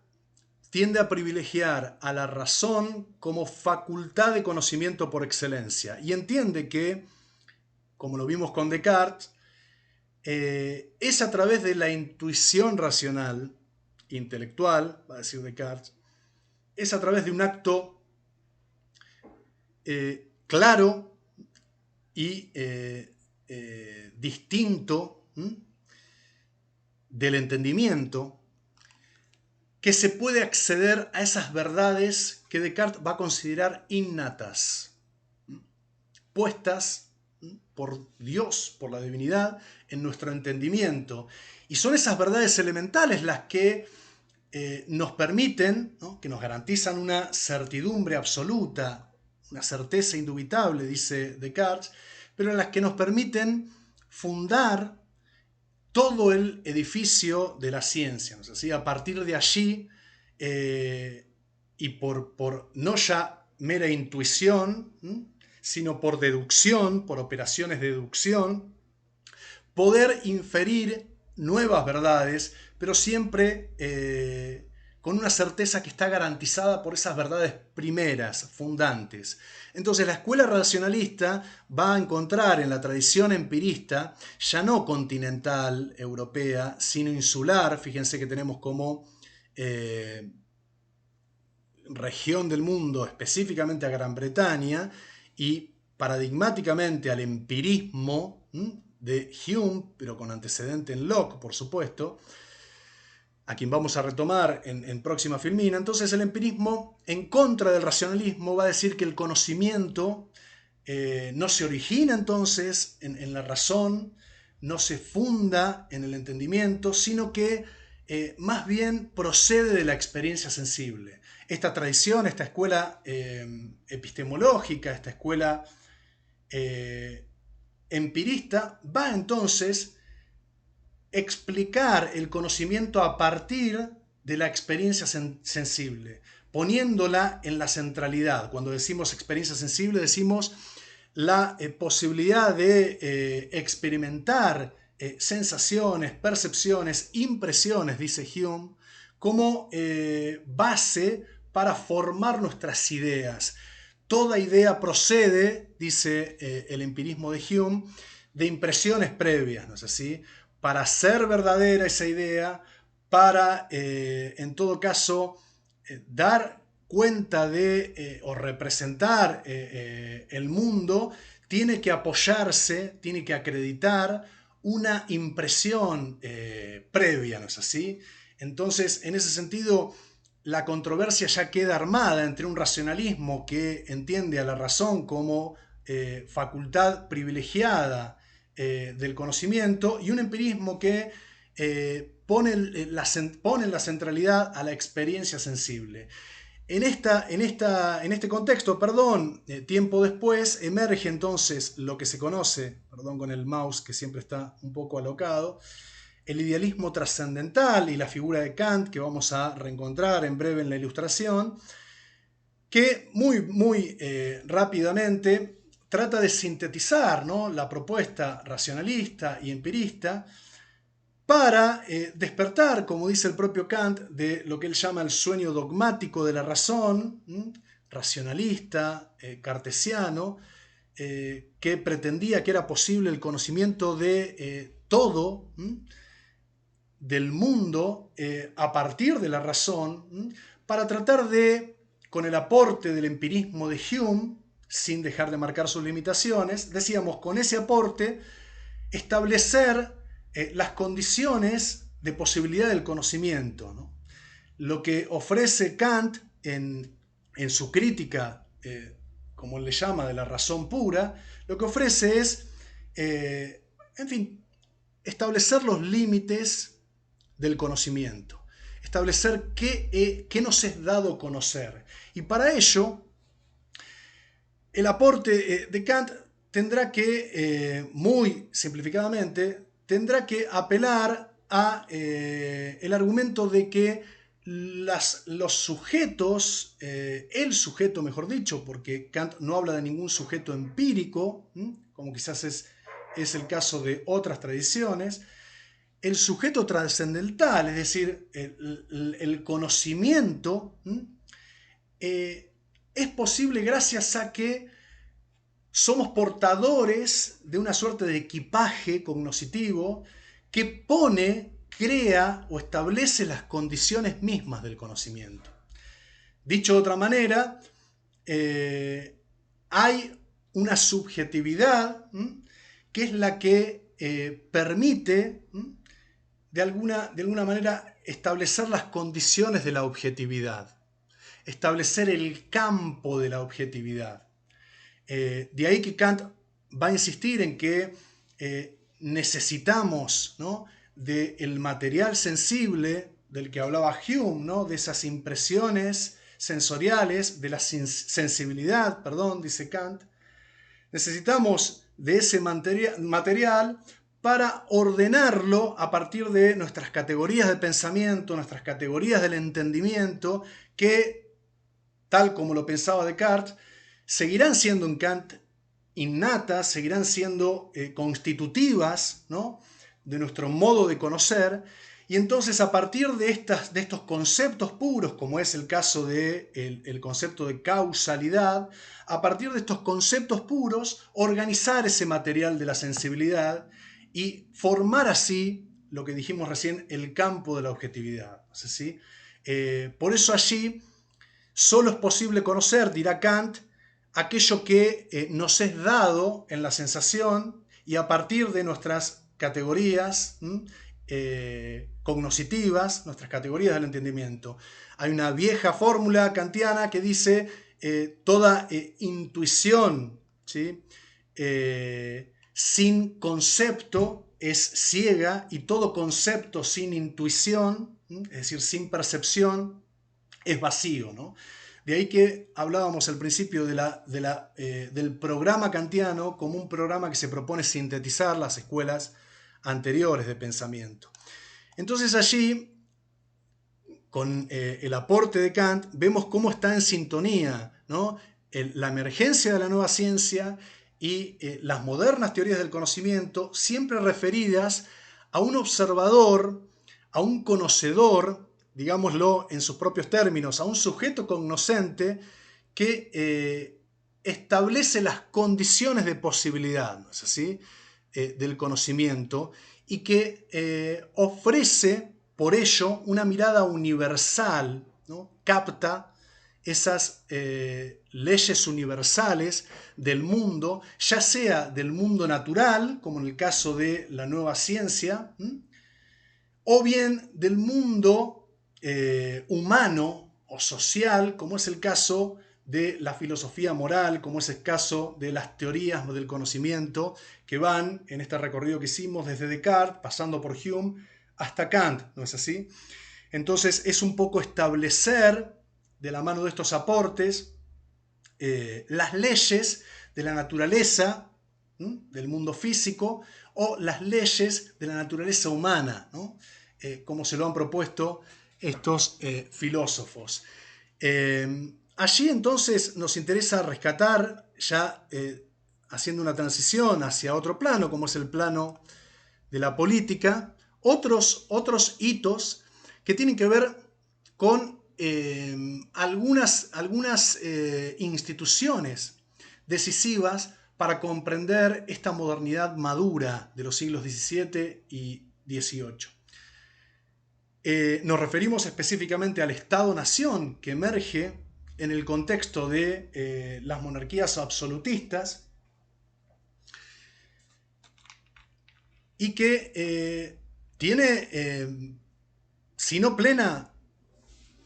tiende a privilegiar a la razón como facultad de conocimiento por excelencia y entiende que, como lo vimos con Descartes, es a través de la intuición racional, intelectual, va a decir Descartes, es a través de un acto claro y distinto del entendimiento que se puede acceder a esas verdades que Descartes va a considerar innatas, puestas por Dios, por la divinidad, en nuestro entendimiento. Y son esas verdades elementales las que nos permiten, ¿no?, que nos garantizan una certidumbre absoluta, una certeza indubitable, dice Descartes, pero las que nos permiten fundar todo el edificio de la ciencia, ¿no es así? A partir de allí, y por no ya mera intuición, sino por deducción, por operaciones de deducción, poder inferir nuevas verdades, pero siempre con una certeza que está garantizada por esas verdades primeras, fundantes. Entonces la escuela racionalista va a encontrar en la tradición empirista, ya no continental europea, sino insular. Fíjense que tenemos como región del mundo específicamente a Gran Bretaña y paradigmáticamente al empirismo de Hume, pero con antecedente en Locke, por supuesto, a quien vamos a retomar en próxima filmina. Entonces el empirismo, en contra del racionalismo, va a decir que el conocimiento no se origina entonces en la razón, no se funda en el entendimiento, sino que más bien procede de la experiencia sensible. Esta tradición, esta escuela epistemológica, esta escuela empirista, va entonces explicar el conocimiento a partir de la experiencia sensible, poniéndola en la centralidad. Cuando decimos experiencia sensible, decimos la posibilidad de experimentar sensaciones, percepciones, impresiones, dice Hume, como base para formar nuestras ideas. Toda idea procede, dice el empirismo de Hume, de impresiones previas, ¿no es así? Para ser verdadera esa idea, para, en todo caso, dar cuenta de o representar el mundo, tiene que apoyarse, tiene que acreditar una impresión previa, ¿no es así? Entonces, en ese sentido, la controversia ya queda armada entre un racionalismo que entiende a la razón como facultad privilegiada del conocimiento y un empirismo que pone en la centralidad a la experiencia sensible. En este contexto, tiempo después, emerge entonces lo que se conoce, perdón con el mouse que siempre está un poco alocado, el idealismo trascendental y la figura de Kant, que vamos a reencontrar en breve en la ilustración, que muy rápidamente trata de sintetizar, ¿no?, la propuesta racionalista y empirista para despertar, como dice el propio Kant, de lo que él llama el sueño dogmático de la razón, racionalista, cartesiano, que pretendía que era posible el conocimiento de todo, del mundo, a partir de la razón, para tratar de, con el aporte del empirismo de Hume, sin dejar de marcar sus limitaciones, decíamos, con ese aporte, establecer las condiciones de posibilidad del conocimiento, ¿no? Lo que ofrece Kant en su crítica, como él le llama, de la razón pura, lo que ofrece es, en fin, establecer los límites del conocimiento, establecer qué nos es dado conocer. Y para ello, el aporte de Kant tendrá que, muy simplificadamente, tendrá que apelar a el argumento de que los sujetos, el sujeto mejor dicho, porque Kant no habla de ningún sujeto empírico, como quizás es el caso de otras tradiciones, el sujeto trascendental, es decir, el conocimiento, es posible gracias a que somos portadores de una suerte de equipaje cognoscitivo que pone, crea o establece las condiciones mismas del conocimiento. Dicho de otra manera, hay una subjetividad que es la que permite de alguna manera establecer las condiciones de la objetividad, establecer el campo de la objetividad. De ahí que Kant va a insistir en que necesitamos, ¿no?, del material sensible del que hablaba Hume, ¿no?, de esas impresiones sensoriales, de la sensibilidad, perdón, dice Kant. Necesitamos de ese material para ordenarlo a partir de nuestras categorías de pensamiento, nuestras categorías del entendimiento, que, tal como lo pensaba Descartes, seguirán siendo en Kant innatas, seguirán siendo constitutivas, ¿no?, de nuestro modo de conocer. Y entonces, a partir de estos conceptos puros, como es el caso del concepto de causalidad, a partir de estos conceptos puros, organizar ese material de la sensibilidad y formar así, lo que dijimos recién, el campo de la objetividad. ¿Sí? Por eso allí solo es posible conocer, dirá Kant, aquello que nos es dado en la sensación y a partir de nuestras categorías cognoscitivas, nuestras categorías del entendimiento. Hay una vieja fórmula kantiana que dice toda intuición, ¿sí?, sin concepto es ciega, y todo concepto sin intuición, es decir, sin percepción, es vacío, ¿no? De ahí que hablábamos al principio del programa kantiano como un programa que se propone sintetizar las escuelas anteriores de pensamiento. Entonces allí, con el aporte de Kant, vemos cómo está en sintonía, ¿no?, la emergencia de la nueva ciencia y las modernas teorías del conocimiento, siempre referidas a un observador, a un conocedor, digámoslo en sus propios términos, a un sujeto cognoscente que establece las condiciones de posibilidad, ¿no es así?, del conocimiento, y que ofrece por ello una mirada universal, ¿no?, capta esas leyes universales del mundo, ya sea del mundo natural, como en el caso de la nueva ciencia, o bien del mundo humano o social, como es el caso de la filosofía moral, como es el caso de las teorías del conocimiento, que van en este recorrido que hicimos desde Descartes, pasando por Hume, hasta Kant, ¿no es así? Entonces es un poco establecer, de la mano de estos aportes, las leyes de la naturaleza, del mundo físico, o las leyes de la naturaleza humana, ¿no?, como se lo han propuesto estos filósofos. Allí entonces nos interesa rescatar, ya haciendo una transición hacia otro plano, como es el plano de la política, otros hitos que tienen que ver con algunas instituciones decisivas para comprender esta modernidad madura de los siglos XVII y XVIII. Nos referimos específicamente al Estado-Nación, que emerge en el contexto de las monarquías absolutistas y que tiene, si no plena,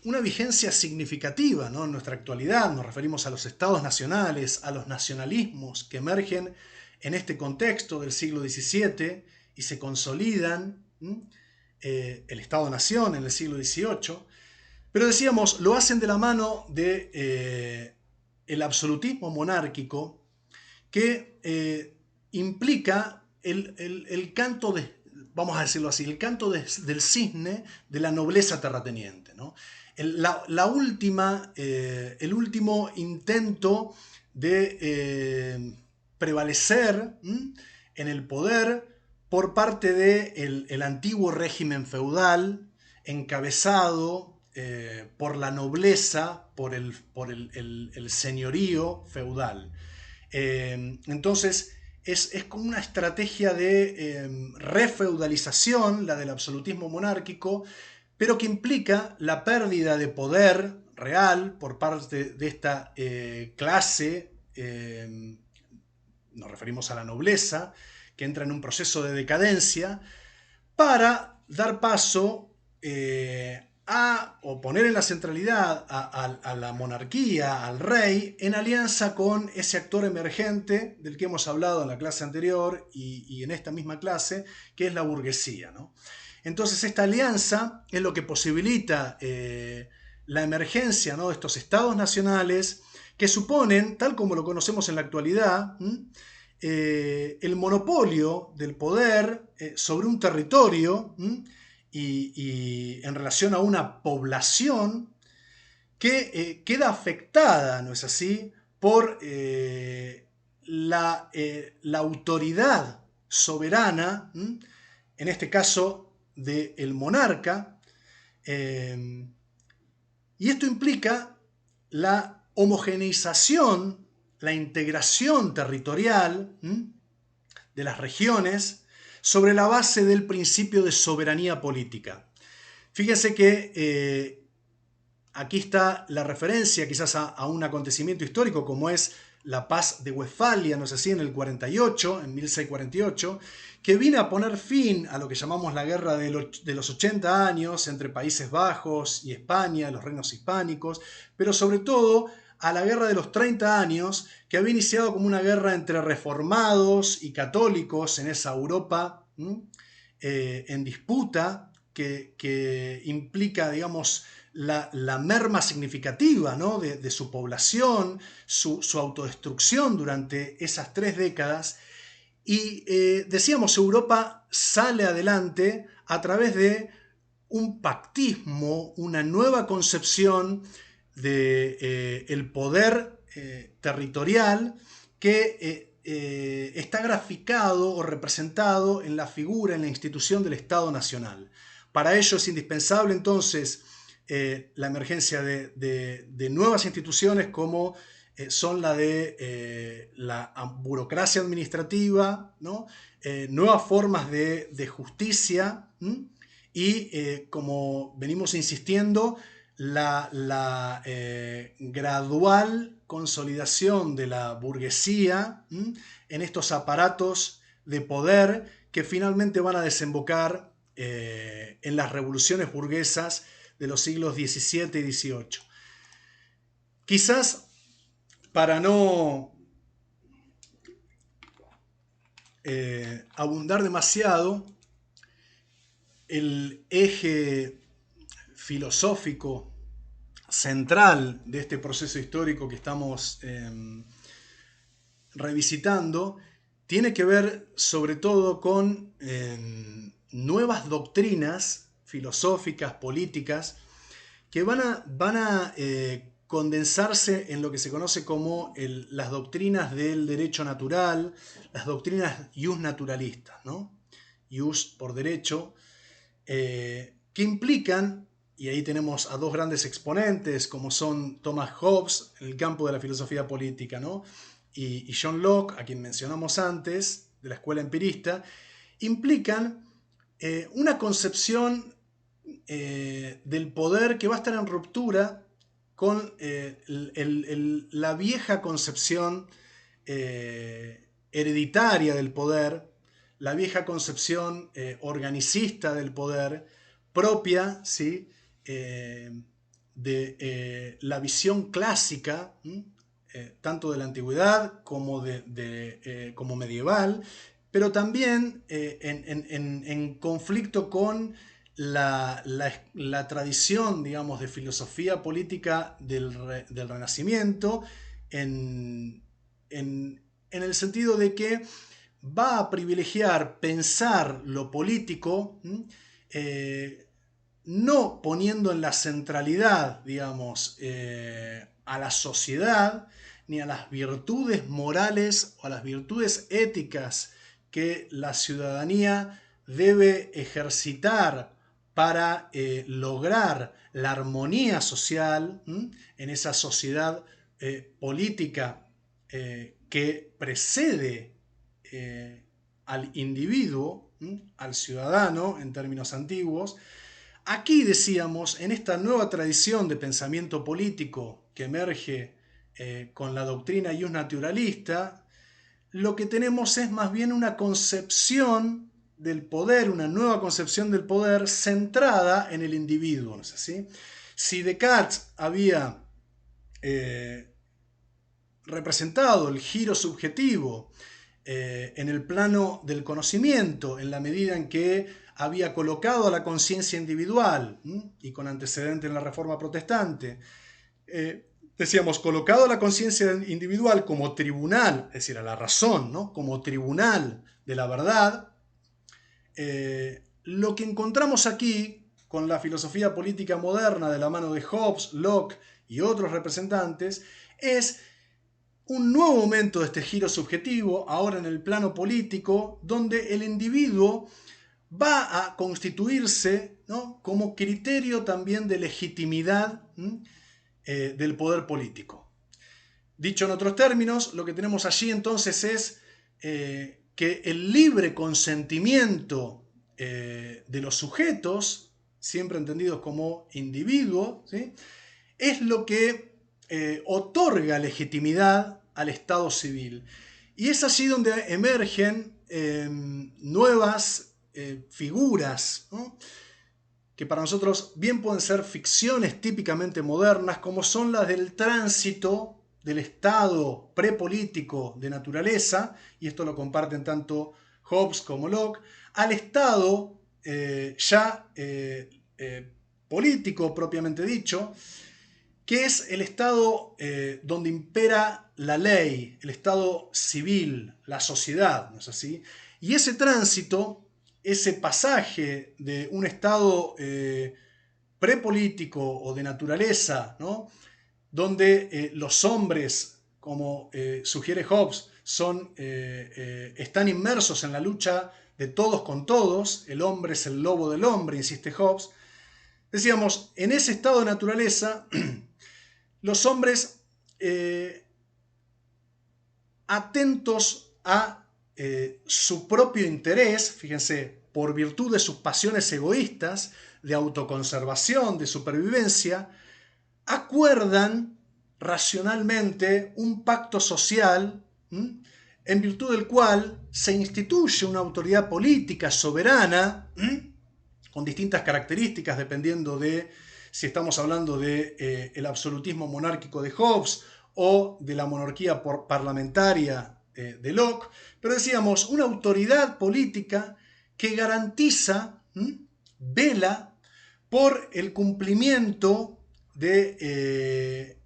una vigencia significativa, ¿no?, en nuestra actualidad. Nos referimos a los estados nacionales, a los nacionalismos que emergen en este contexto del siglo XVII y se consolidan el Estado-Nación en el siglo XVIII, pero decíamos, lo hacen de la mano de el absolutismo monárquico que implica el canto de, vamos a decirlo así, el canto del cisne de la nobleza terrateniente, ¿no? El último intento de prevalecer en el poder por parte del el antiguo régimen feudal encabezado por la nobleza, por el señorío feudal. Entonces, es como una estrategia de refeudalización, la del absolutismo monárquico, pero que implica la pérdida de poder real por parte de esta clase, nos referimos a la nobleza, que entra en un proceso de decadencia, para dar paso o poner en la centralidad a la monarquía, al rey, en alianza con ese actor emergente del que hemos hablado en la clase anterior y en esta misma clase, que es la burguesía, ¿no? Entonces esta alianza es lo que posibilita la emergencia, ¿no?, de estos estados nacionales que suponen, tal como lo conocemos en la actualidad, el monopolio del poder sobre un territorio y en relación a una población que queda afectada, ¿no es así?, por la autoridad soberana, en este caso del monarca, y esto implica la homogeneización, la integración territorial de las regiones sobre la base del principio de soberanía política. Fíjense que aquí está la referencia quizás a un acontecimiento histórico como es la paz de Westfalia, no sé si en el 48, en 1648, que vino a poner fin a lo que llamamos la guerra de los 80 años entre Países Bajos y España, los reinos hispánicos, pero sobre todo a la guerra de los 30 años, que había iniciado como una guerra entre reformados y católicos en esa Europa en disputa, que implica, digamos, la merma significativa, ¿no?, de su población, su autodestrucción durante esas 3 décadas. Y decíamos, Europa sale adelante a través de un pactismo, una nueva concepción de el poder territorial que está graficado o representado en la figura, en la institución del Estado Nacional. Para ello es indispensable entonces la emergencia de nuevas instituciones como son la de la burocracia administrativa, ¿no?, nuevas formas de justicia y, como venimos insistiendo, la gradual consolidación de la burguesía en estos aparatos de poder que finalmente van a desembocar en las revoluciones burguesas de los siglos XVII y XVIII. Quizás para no abundar demasiado, el eje filosófico central de este proceso histórico que estamos revisitando tiene que ver sobre todo con nuevas doctrinas filosóficas, políticas, que van a condensarse en lo que se conoce como las doctrinas del derecho natural, las doctrinas ius naturalistas, ¿no?, ius por derecho, que implican, y ahí tenemos a dos grandes exponentes como son Thomas Hobbes en el campo de la filosofía política, ¿no?, y John Locke, a quien mencionamos antes, de la escuela empirista, implican una concepción del poder que va a estar en ruptura con la vieja concepción hereditaria del poder, la vieja concepción organicista del poder, propia, ¿sí?, de la visión clásica, tanto de la antigüedad como, como medieval, pero también en conflicto con la tradición, digamos, de filosofía política del Renacimiento en el sentido de que va a privilegiar pensar lo político, no poniendo en la centralidad, digamos, a la sociedad, ni a las virtudes morales o a las virtudes éticas que la ciudadanía debe ejercitar para lograr la armonía social en esa sociedad política que precede al individuo, al ciudadano en términos antiguos. Aquí decíamos, en esta nueva tradición de pensamiento político que emerge con la doctrina ius naturalista, lo que tenemos es más bien una concepción del poder, una nueva concepción del poder centrada en el individuo, ¿no es así? Si Descartes había representado el giro subjetivo en el plano del conocimiento, en la medida en que había colocado a la conciencia individual, y con antecedente en la Reforma Protestante, decíamos, colocado a la conciencia individual como tribunal, es decir, a la razón, ¿no? Como tribunal de la verdad, lo que encontramos aquí con la filosofía política moderna de la mano de Hobbes, Locke y otros representantes es un nuevo momento de este giro subjetivo, ahora en el plano político, donde el individuo va a constituirse, ¿no?, como criterio también de legitimidad del poder político. Dicho en otros términos, lo que tenemos allí entonces es que el libre consentimiento de los sujetos, siempre entendidos como individuos, ¿sí?, es lo que otorga legitimidad al Estado civil. Y es allí donde emergen nuevas figuras, ¿no?, que para nosotros bien pueden ser ficciones típicamente modernas, como son las del tránsito del estado prepolítico de naturaleza, y esto lo comparten tanto Hobbes como Locke, al estado político propiamente dicho, que es el estado donde impera la ley, el estado civil, la sociedad, ¿no es así? Y ese tránsito, ese pasaje de un estado prepolítico o de naturaleza, ¿no?, donde los hombres, como sugiere Hobbes, están inmersos en la lucha de todos con todos, el hombre es el lobo del hombre, insiste Hobbes. Decíamos, en ese estado de naturaleza, los hombres atentos a su propio interés, fíjense, por virtud de sus pasiones egoístas, de autoconservación, de supervivencia, acuerdan racionalmente un pacto social en virtud del cual se instituye una autoridad política soberana con distintas características dependiendo de si estamos hablando de el absolutismo monárquico de Hobbes o de la monarquía parlamentaria de Locke, pero decíamos, una autoridad política que garantiza, vela por el cumplimiento de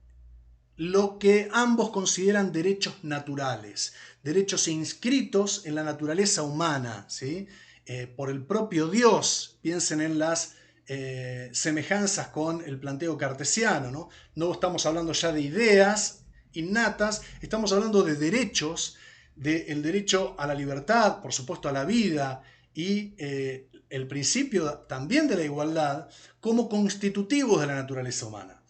lo que ambos consideran derechos naturales, derechos inscritos en la naturaleza humana, ¿sí? Por el propio Dios. Piensen en las semejanzas con el planteo cartesiano, ¿no? No estamos hablando ya de ideas innatas, estamos hablando de derechos, del derecho a la libertad, por supuesto a la vida, y el principio también de la igualdad como constitutivos de la naturaleza humana.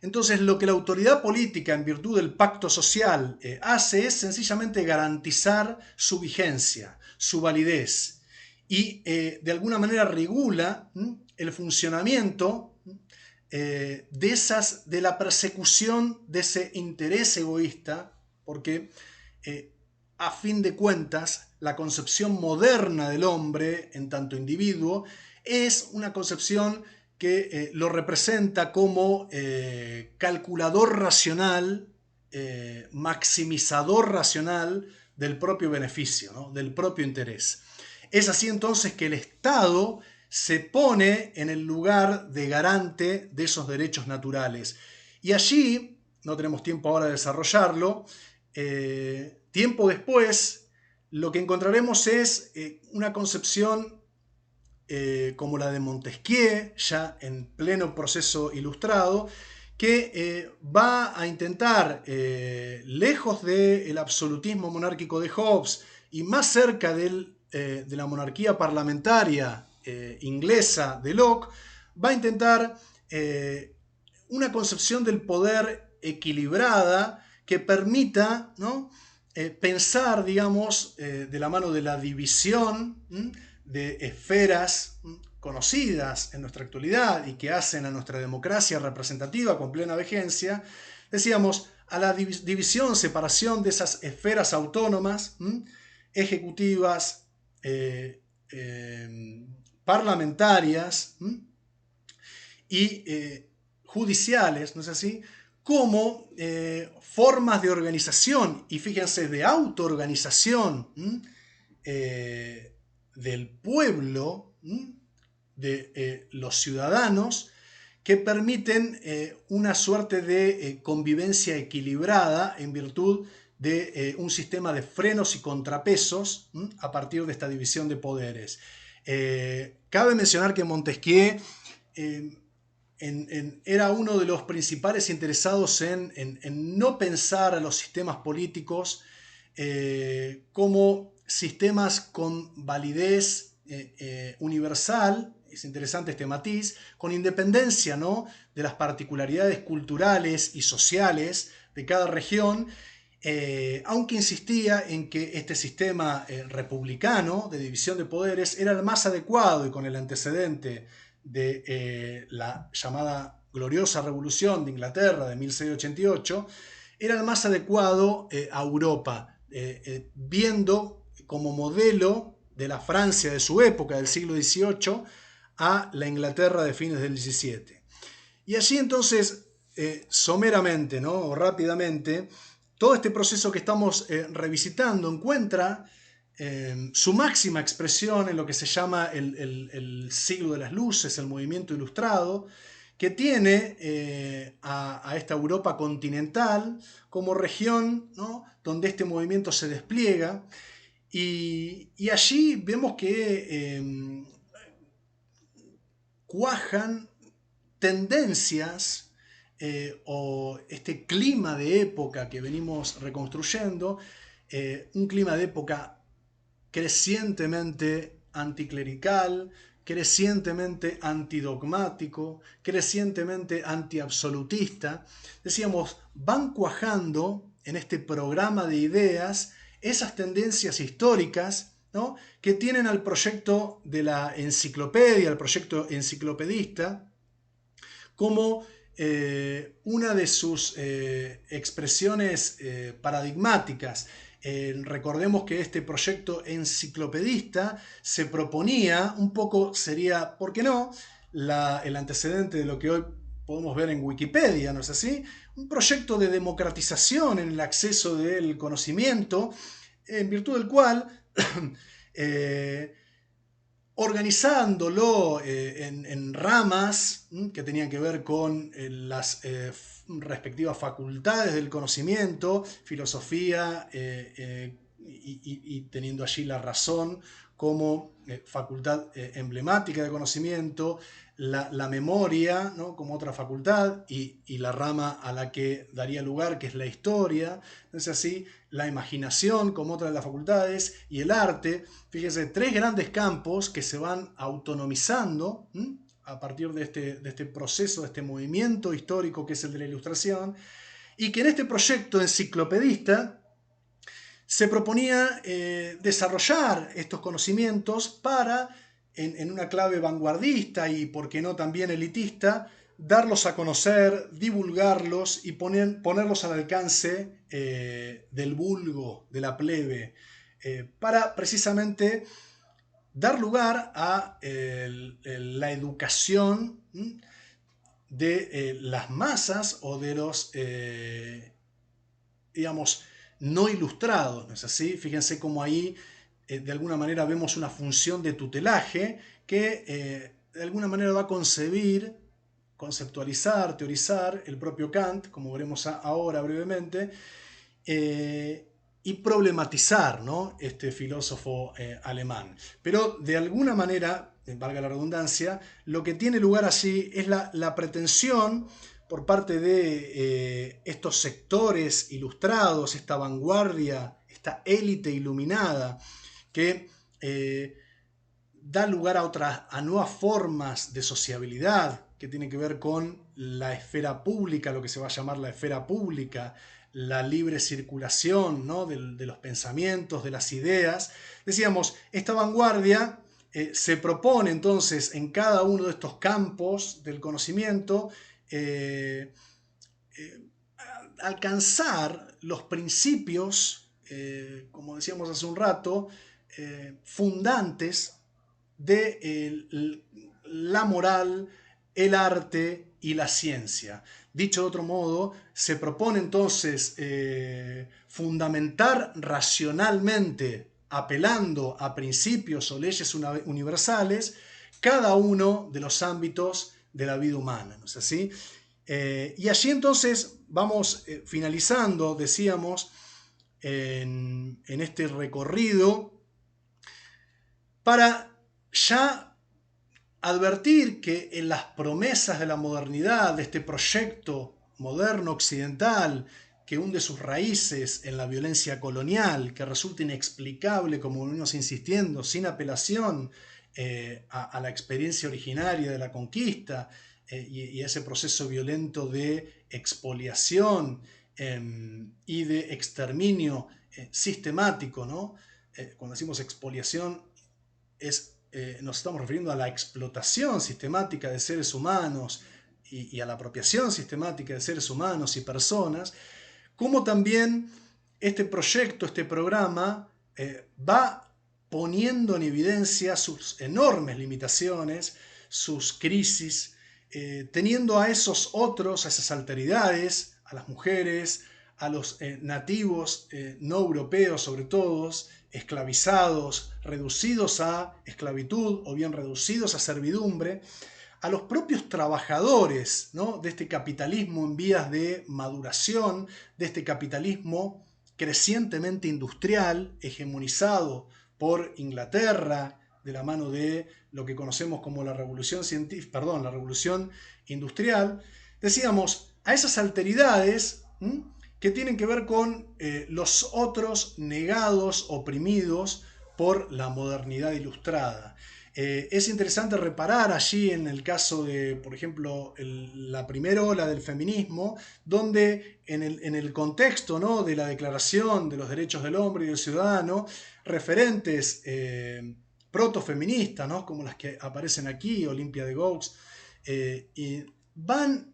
Entonces, lo que la autoridad política, en virtud del pacto social, hace es sencillamente garantizar su vigencia, su validez, y de alguna manera regula el funcionamiento de la persecución de ese interés egoísta, porque a fin de cuentas, la concepción moderna del hombre en tanto individuo es una concepción que lo representa como calculador racional, maximizador racional del propio beneficio, ¿no?, del propio interés. Es así entonces que el Estado se pone en el lugar de garante de esos derechos naturales. Y allí, no tenemos tiempo ahora de desarrollarlo, tiempo después, lo que encontraremos es una concepción como la de Montesquieu, ya en pleno proceso ilustrado, que va a intentar, lejos del absolutismo monárquico de Hobbes y más cerca de la monarquía parlamentaria inglesa de Locke, va a intentar una concepción del poder equilibrada que permita, ¿no?, pensar, digamos, de la mano de la división de esferas conocidas en nuestra actualidad y que hacen a nuestra democracia representativa con plena vigencia, decíamos, a la división, separación de esas esferas autónomas, ejecutivas, parlamentarias y judiciales, ¿no es así?, como formas de organización y fíjense, de autoorganización del pueblo, de los ciudadanos, que permiten una suerte de convivencia equilibrada en virtud de un sistema de frenos y contrapesos a partir de esta división de poderes. Cabe mencionar que Montesquieu era uno de los principales interesados en no pensar a los sistemas políticos como sistemas con validez universal, es interesante este matiz, con independencia, ¿no?, de las particularidades culturales y sociales de cada región, aunque insistía en que este sistema republicano de división de poderes era el más adecuado y con el antecedente de la llamada gloriosa Revolución de Inglaterra de 1688, era el más adecuado a Europa, viendo como modelo de la Francia de su época, del siglo XVIII, a la Inglaterra de fines del XVII. Y allí entonces, someramente, ¿no?, o rápidamente, todo este proceso que estamos revisitando encuentra su máxima expresión en lo que se llama el siglo de las luces, el movimiento ilustrado, que tiene a esta Europa continental como región, ¿no?, donde este movimiento se despliega, y allí vemos que cuajan tendencias o este clima de época que venimos reconstruyendo, un clima de época crecientemente anticlerical, crecientemente antidogmático, crecientemente antiabsolutista. Decíamos, van cuajando en este programa de ideas esas tendencias históricas, ¿no?, que tienen al proyecto de la enciclopedia, al proyecto enciclopedista, como una de sus expresiones paradigmáticas. Recordemos que este proyecto enciclopedista se proponía, un poco sería, ¿por qué no?, el antecedente de lo que hoy podemos ver en Wikipedia, ¿no es así? Un proyecto de democratización en el acceso del conocimiento, en virtud del cual organizándolo en ramas que tenían que ver con las respectivas facultades del conocimiento, filosofía, y teniendo allí la razón como facultad emblemática de conocimiento, la memoria, ¿no?, como otra facultad, y la rama a la que daría lugar, que es la historia. Entonces así, la imaginación como otra de las facultades, y el arte. Fíjense, tres grandes campos que se van autonomizando a partir de este proceso, de este movimiento histórico que es el de la Ilustración, y que en este proyecto enciclopedista se proponía desarrollar estos conocimientos para, en una clave vanguardista y, por qué no, también elitista, darlos a conocer, divulgarlos y ponerlos al alcance del vulgo, de la plebe, para precisamente dar lugar a la educación de las masas o de los, digamos, no ilustrados, ¿no es así? Fíjense cómo ahí de alguna manera vemos una función de tutelaje que de alguna manera va a concebir, conceptualizar, teorizar el propio Kant, como veremos ahora brevemente, y problematizar, ¿no?, este filósofo alemán. Pero de alguna manera, valga la redundancia, lo que tiene lugar allí es la pretensión por parte de estos sectores ilustrados, esta vanguardia, esta élite iluminada, que da lugar a nuevas formas de sociabilidad que tienen que ver con la esfera pública, lo que se va a llamar la esfera pública, la libre circulación, ¿no?, de los pensamientos, de las ideas. Decíamos, esta vanguardia se propone entonces en cada uno de estos campos del conocimiento alcanzar los principios, como decíamos hace un rato, fundantes de la moral, el arte y la ciencia. Dicho de otro modo, se propone entonces fundamentar racionalmente, apelando a principios o leyes universales, cada uno de los ámbitos de la vida humana, ¿no es así? Y allí entonces vamos finalizando, decíamos, en este recorrido para ya advertir que en las promesas de la modernidad, de este proyecto moderno occidental que hunde sus raíces en la violencia colonial, que resulta inexplicable, como venimos insistiendo, sin apelación a la experiencia originaria de la conquista y a ese proceso violento de expoliación y de exterminio sistemático, ¿no? Cuando decimos expoliación nos estamos refiriendo a la explotación sistemática de seres humanos y a la apropiación sistemática de seres humanos y personas, como también este proyecto, este programa, va poniendo en evidencia sus enormes limitaciones, sus crisis, teniendo a esos otros, a esas alteridades, a las mujeres, a los nativos no europeos sobre todo, esclavizados, reducidos a esclavitud o bien reducidos a servidumbre, a los propios trabajadores, ¿no?, de este capitalismo en vías de maduración, de este capitalismo crecientemente industrial, hegemonizado por Inglaterra, de la mano de lo que conocemos como la revolución la revolución industrial. Decíamos, a esas alteridades que tienen que ver con los otros negados, oprimidos por la modernidad ilustrada. Es interesante reparar allí en el caso de, por ejemplo, la primera ola del feminismo, donde en el contexto, ¿no?, de la Declaración de los Derechos del Hombre y del Ciudadano, referentes protofeministas, ¿no?, como las que aparecen aquí, Olympia de Gauche, y van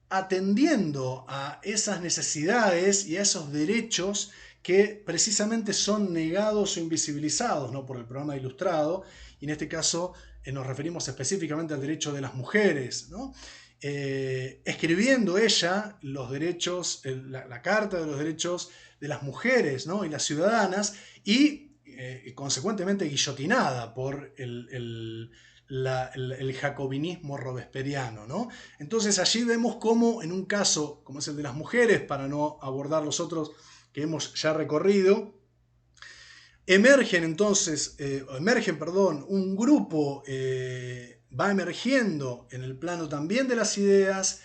atendiendo a esas necesidades y a esos derechos que precisamente son negados o invisibilizados, ¿no?, por el programa ilustrado, y en este caso nos referimos específicamente al derecho de las mujeres, ¿no? Escribiendo ella los derechos, la Carta de los Derechos de las Mujeres, ¿no?, y las ciudadanas, y consecuentemente guillotinada por el jacobinismo robesperiano, ¿no? Entonces allí vemos cómo en un caso como es el de las mujeres, para no abordar los otros que hemos ya recorrido, emerge un grupo, va emergiendo en el plano también de las ideas,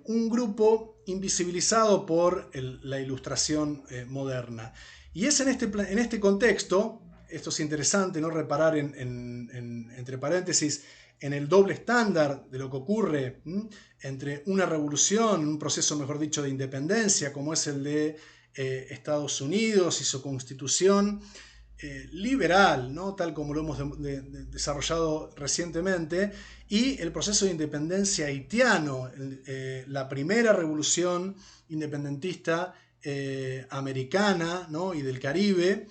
un grupo invisibilizado por la ilustración moderna. Y es en este contexto, esto es interesante, ¿no?, reparar entre paréntesis, en el doble estándar de lo que ocurre entre una revolución, un proceso, mejor dicho, de independencia, como es el de Estados Unidos y su constitución liberal, ¿no?, tal como lo hemos desarrollado recientemente, y el proceso de independencia haitiano, la primera revolución independentista americana, ¿no?, y del Caribe,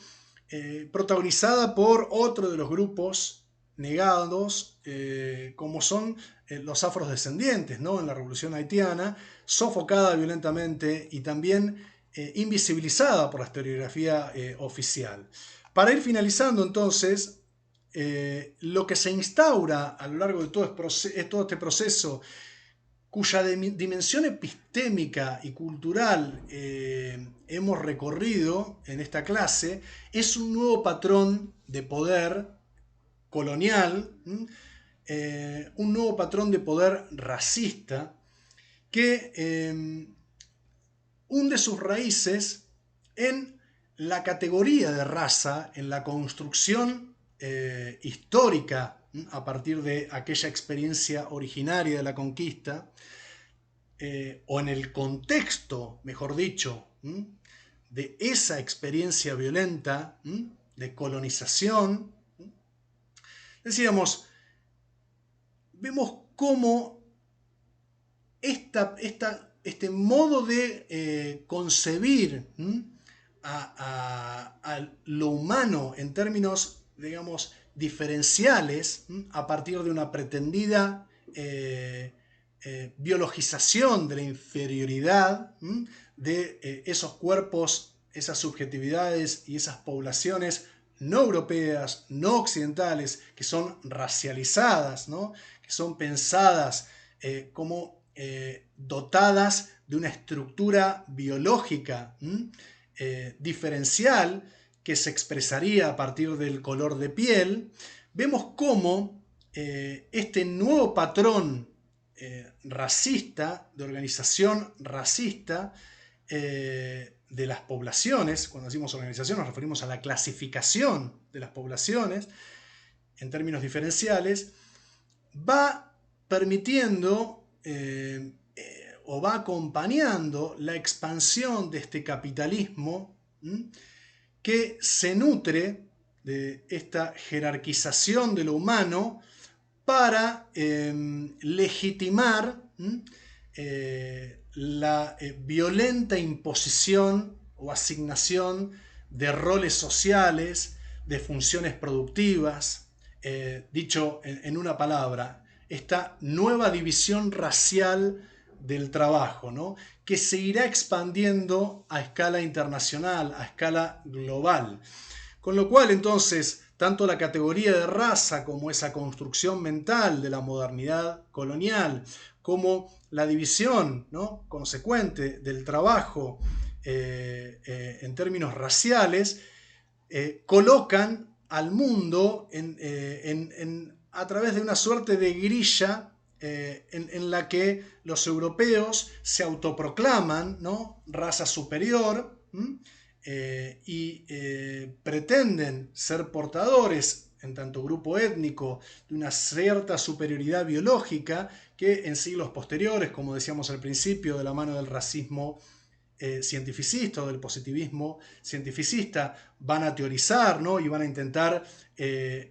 protagonizada por otro de los grupos negados, como son los afrodescendientes, ¿no?, en la revolución haitiana, sofocada violentamente y también invisibilizada por la historiografía oficial. Para ir finalizando entonces lo que se instaura a lo largo de todo este proceso, cuya dimensión epistémica y cultural hemos recorrido en esta clase, es un nuevo patrón de poder colonial, un nuevo patrón de poder racista que hunde sus raíces en la categoría de raza, en la construcción histórica a partir de aquella experiencia originaria de la conquista, o en el contexto, mejor dicho, de esa experiencia violenta de colonización. Decíamos, vemos cómo este modo de concebir a lo humano en términos, digamos, diferenciales, a partir de una pretendida biologización de la inferioridad de esos cuerpos, esas subjetividades y esas poblaciones no europeas, no occidentales, que son racializadas, ¿no? Que son pensadas como dotadas de una estructura biológica diferencial que se expresaría a partir del color de piel. Vemos cómo este nuevo patrón racista, de organización racista de las poblaciones, cuando decimos organización nos referimos a la clasificación de las poblaciones en términos diferenciales, va permitiendo o va acompañando la expansión de este capitalismo que se nutre de esta jerarquización de lo humano para legitimar la violenta imposición o asignación de roles sociales, de funciones productivas, dicho en una palabra, esta nueva división racial del trabajo, ¿no? Que se irá expandiendo a escala internacional, a escala global. Con lo cual, entonces, tanto la categoría de raza como esa construcción mental de la modernidad colonial, como la división, ¿no?, consecuente del trabajo en términos raciales, colocan al mundo a través de una suerte de grilla en la que los europeos se autoproclaman, ¿no?, raza superior, y pretenden ser portadores, en tanto grupo étnico, de una cierta superioridad biológica que en siglos posteriores, como decíamos al principio, de la mano del racismo cientificista o del positivismo cientificista, van a teorizar, ¿no?, y van a intentar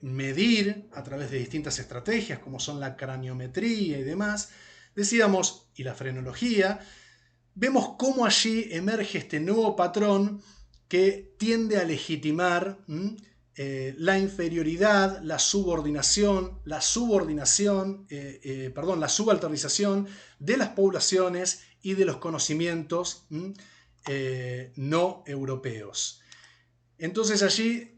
medir a través de distintas estrategias como son la craniometría y demás, decíamos, y la frenología. Vemos cómo allí emerge este nuevo patrón que tiende a legitimar la inferioridad, la subordinación, la subalternización de las poblaciones y de los conocimientos no europeos. Entonces allí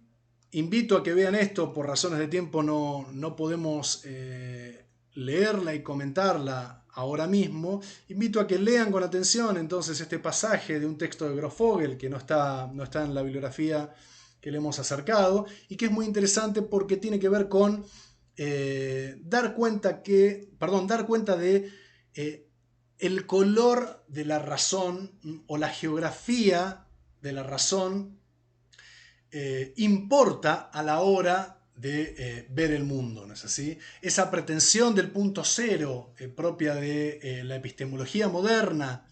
invito a que vean esto, por razones de tiempo no podemos leerla y comentarla ahora mismo. Invito a que lean con atención entonces este pasaje de un texto de Grofogel que no está en la bibliografía que le hemos acercado y que es muy interesante porque tiene que ver con dar cuenta de el color de la razón o la geografía de la razón importa a la hora de ver el mundo, ¿no es así? Esa pretensión del punto cero propia de la epistemología moderna,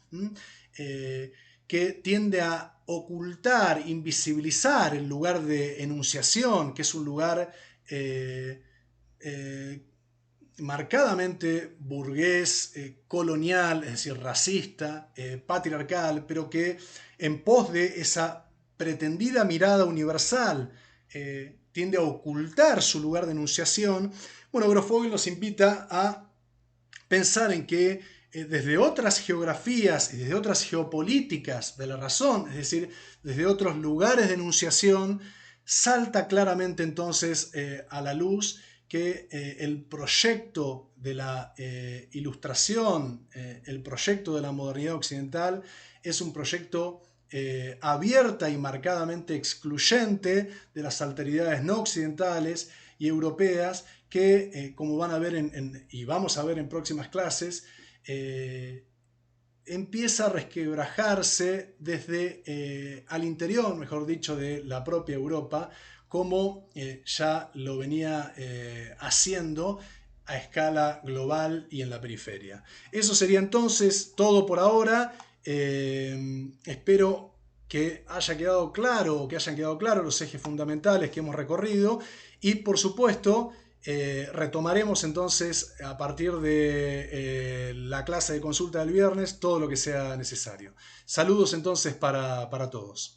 que tiende a ocultar, invisibilizar el lugar de enunciación, que es un lugar marcadamente burgués, colonial, es decir, racista, patriarcal, pero que en pos de esa pretendida mirada universal tiende a ocultar su lugar de enunciación. Bueno, Grofogel nos invita a pensar en que desde otras geografías y desde otras geopolíticas de la razón, es decir, desde otros lugares de enunciación, salta claramente entonces a la luz que el proyecto de la ilustración, el proyecto de la modernidad occidental es un proyecto abierta y marcadamente excluyente de las alteridades no occidentales y europeas que, como van a ver y vamos a ver en próximas clases, empieza a resquebrajarse desde al interior, mejor dicho, de la propia Europa, como ya lo venía haciendo a escala global y en la periferia. Eso sería entonces todo por ahora. Espero que haya quedado claro o que hayan quedado claros los ejes fundamentales que hemos recorrido y por supuesto retomaremos entonces a partir de la clase de consulta del viernes todo lo que sea necesario. Saludos entonces para todos.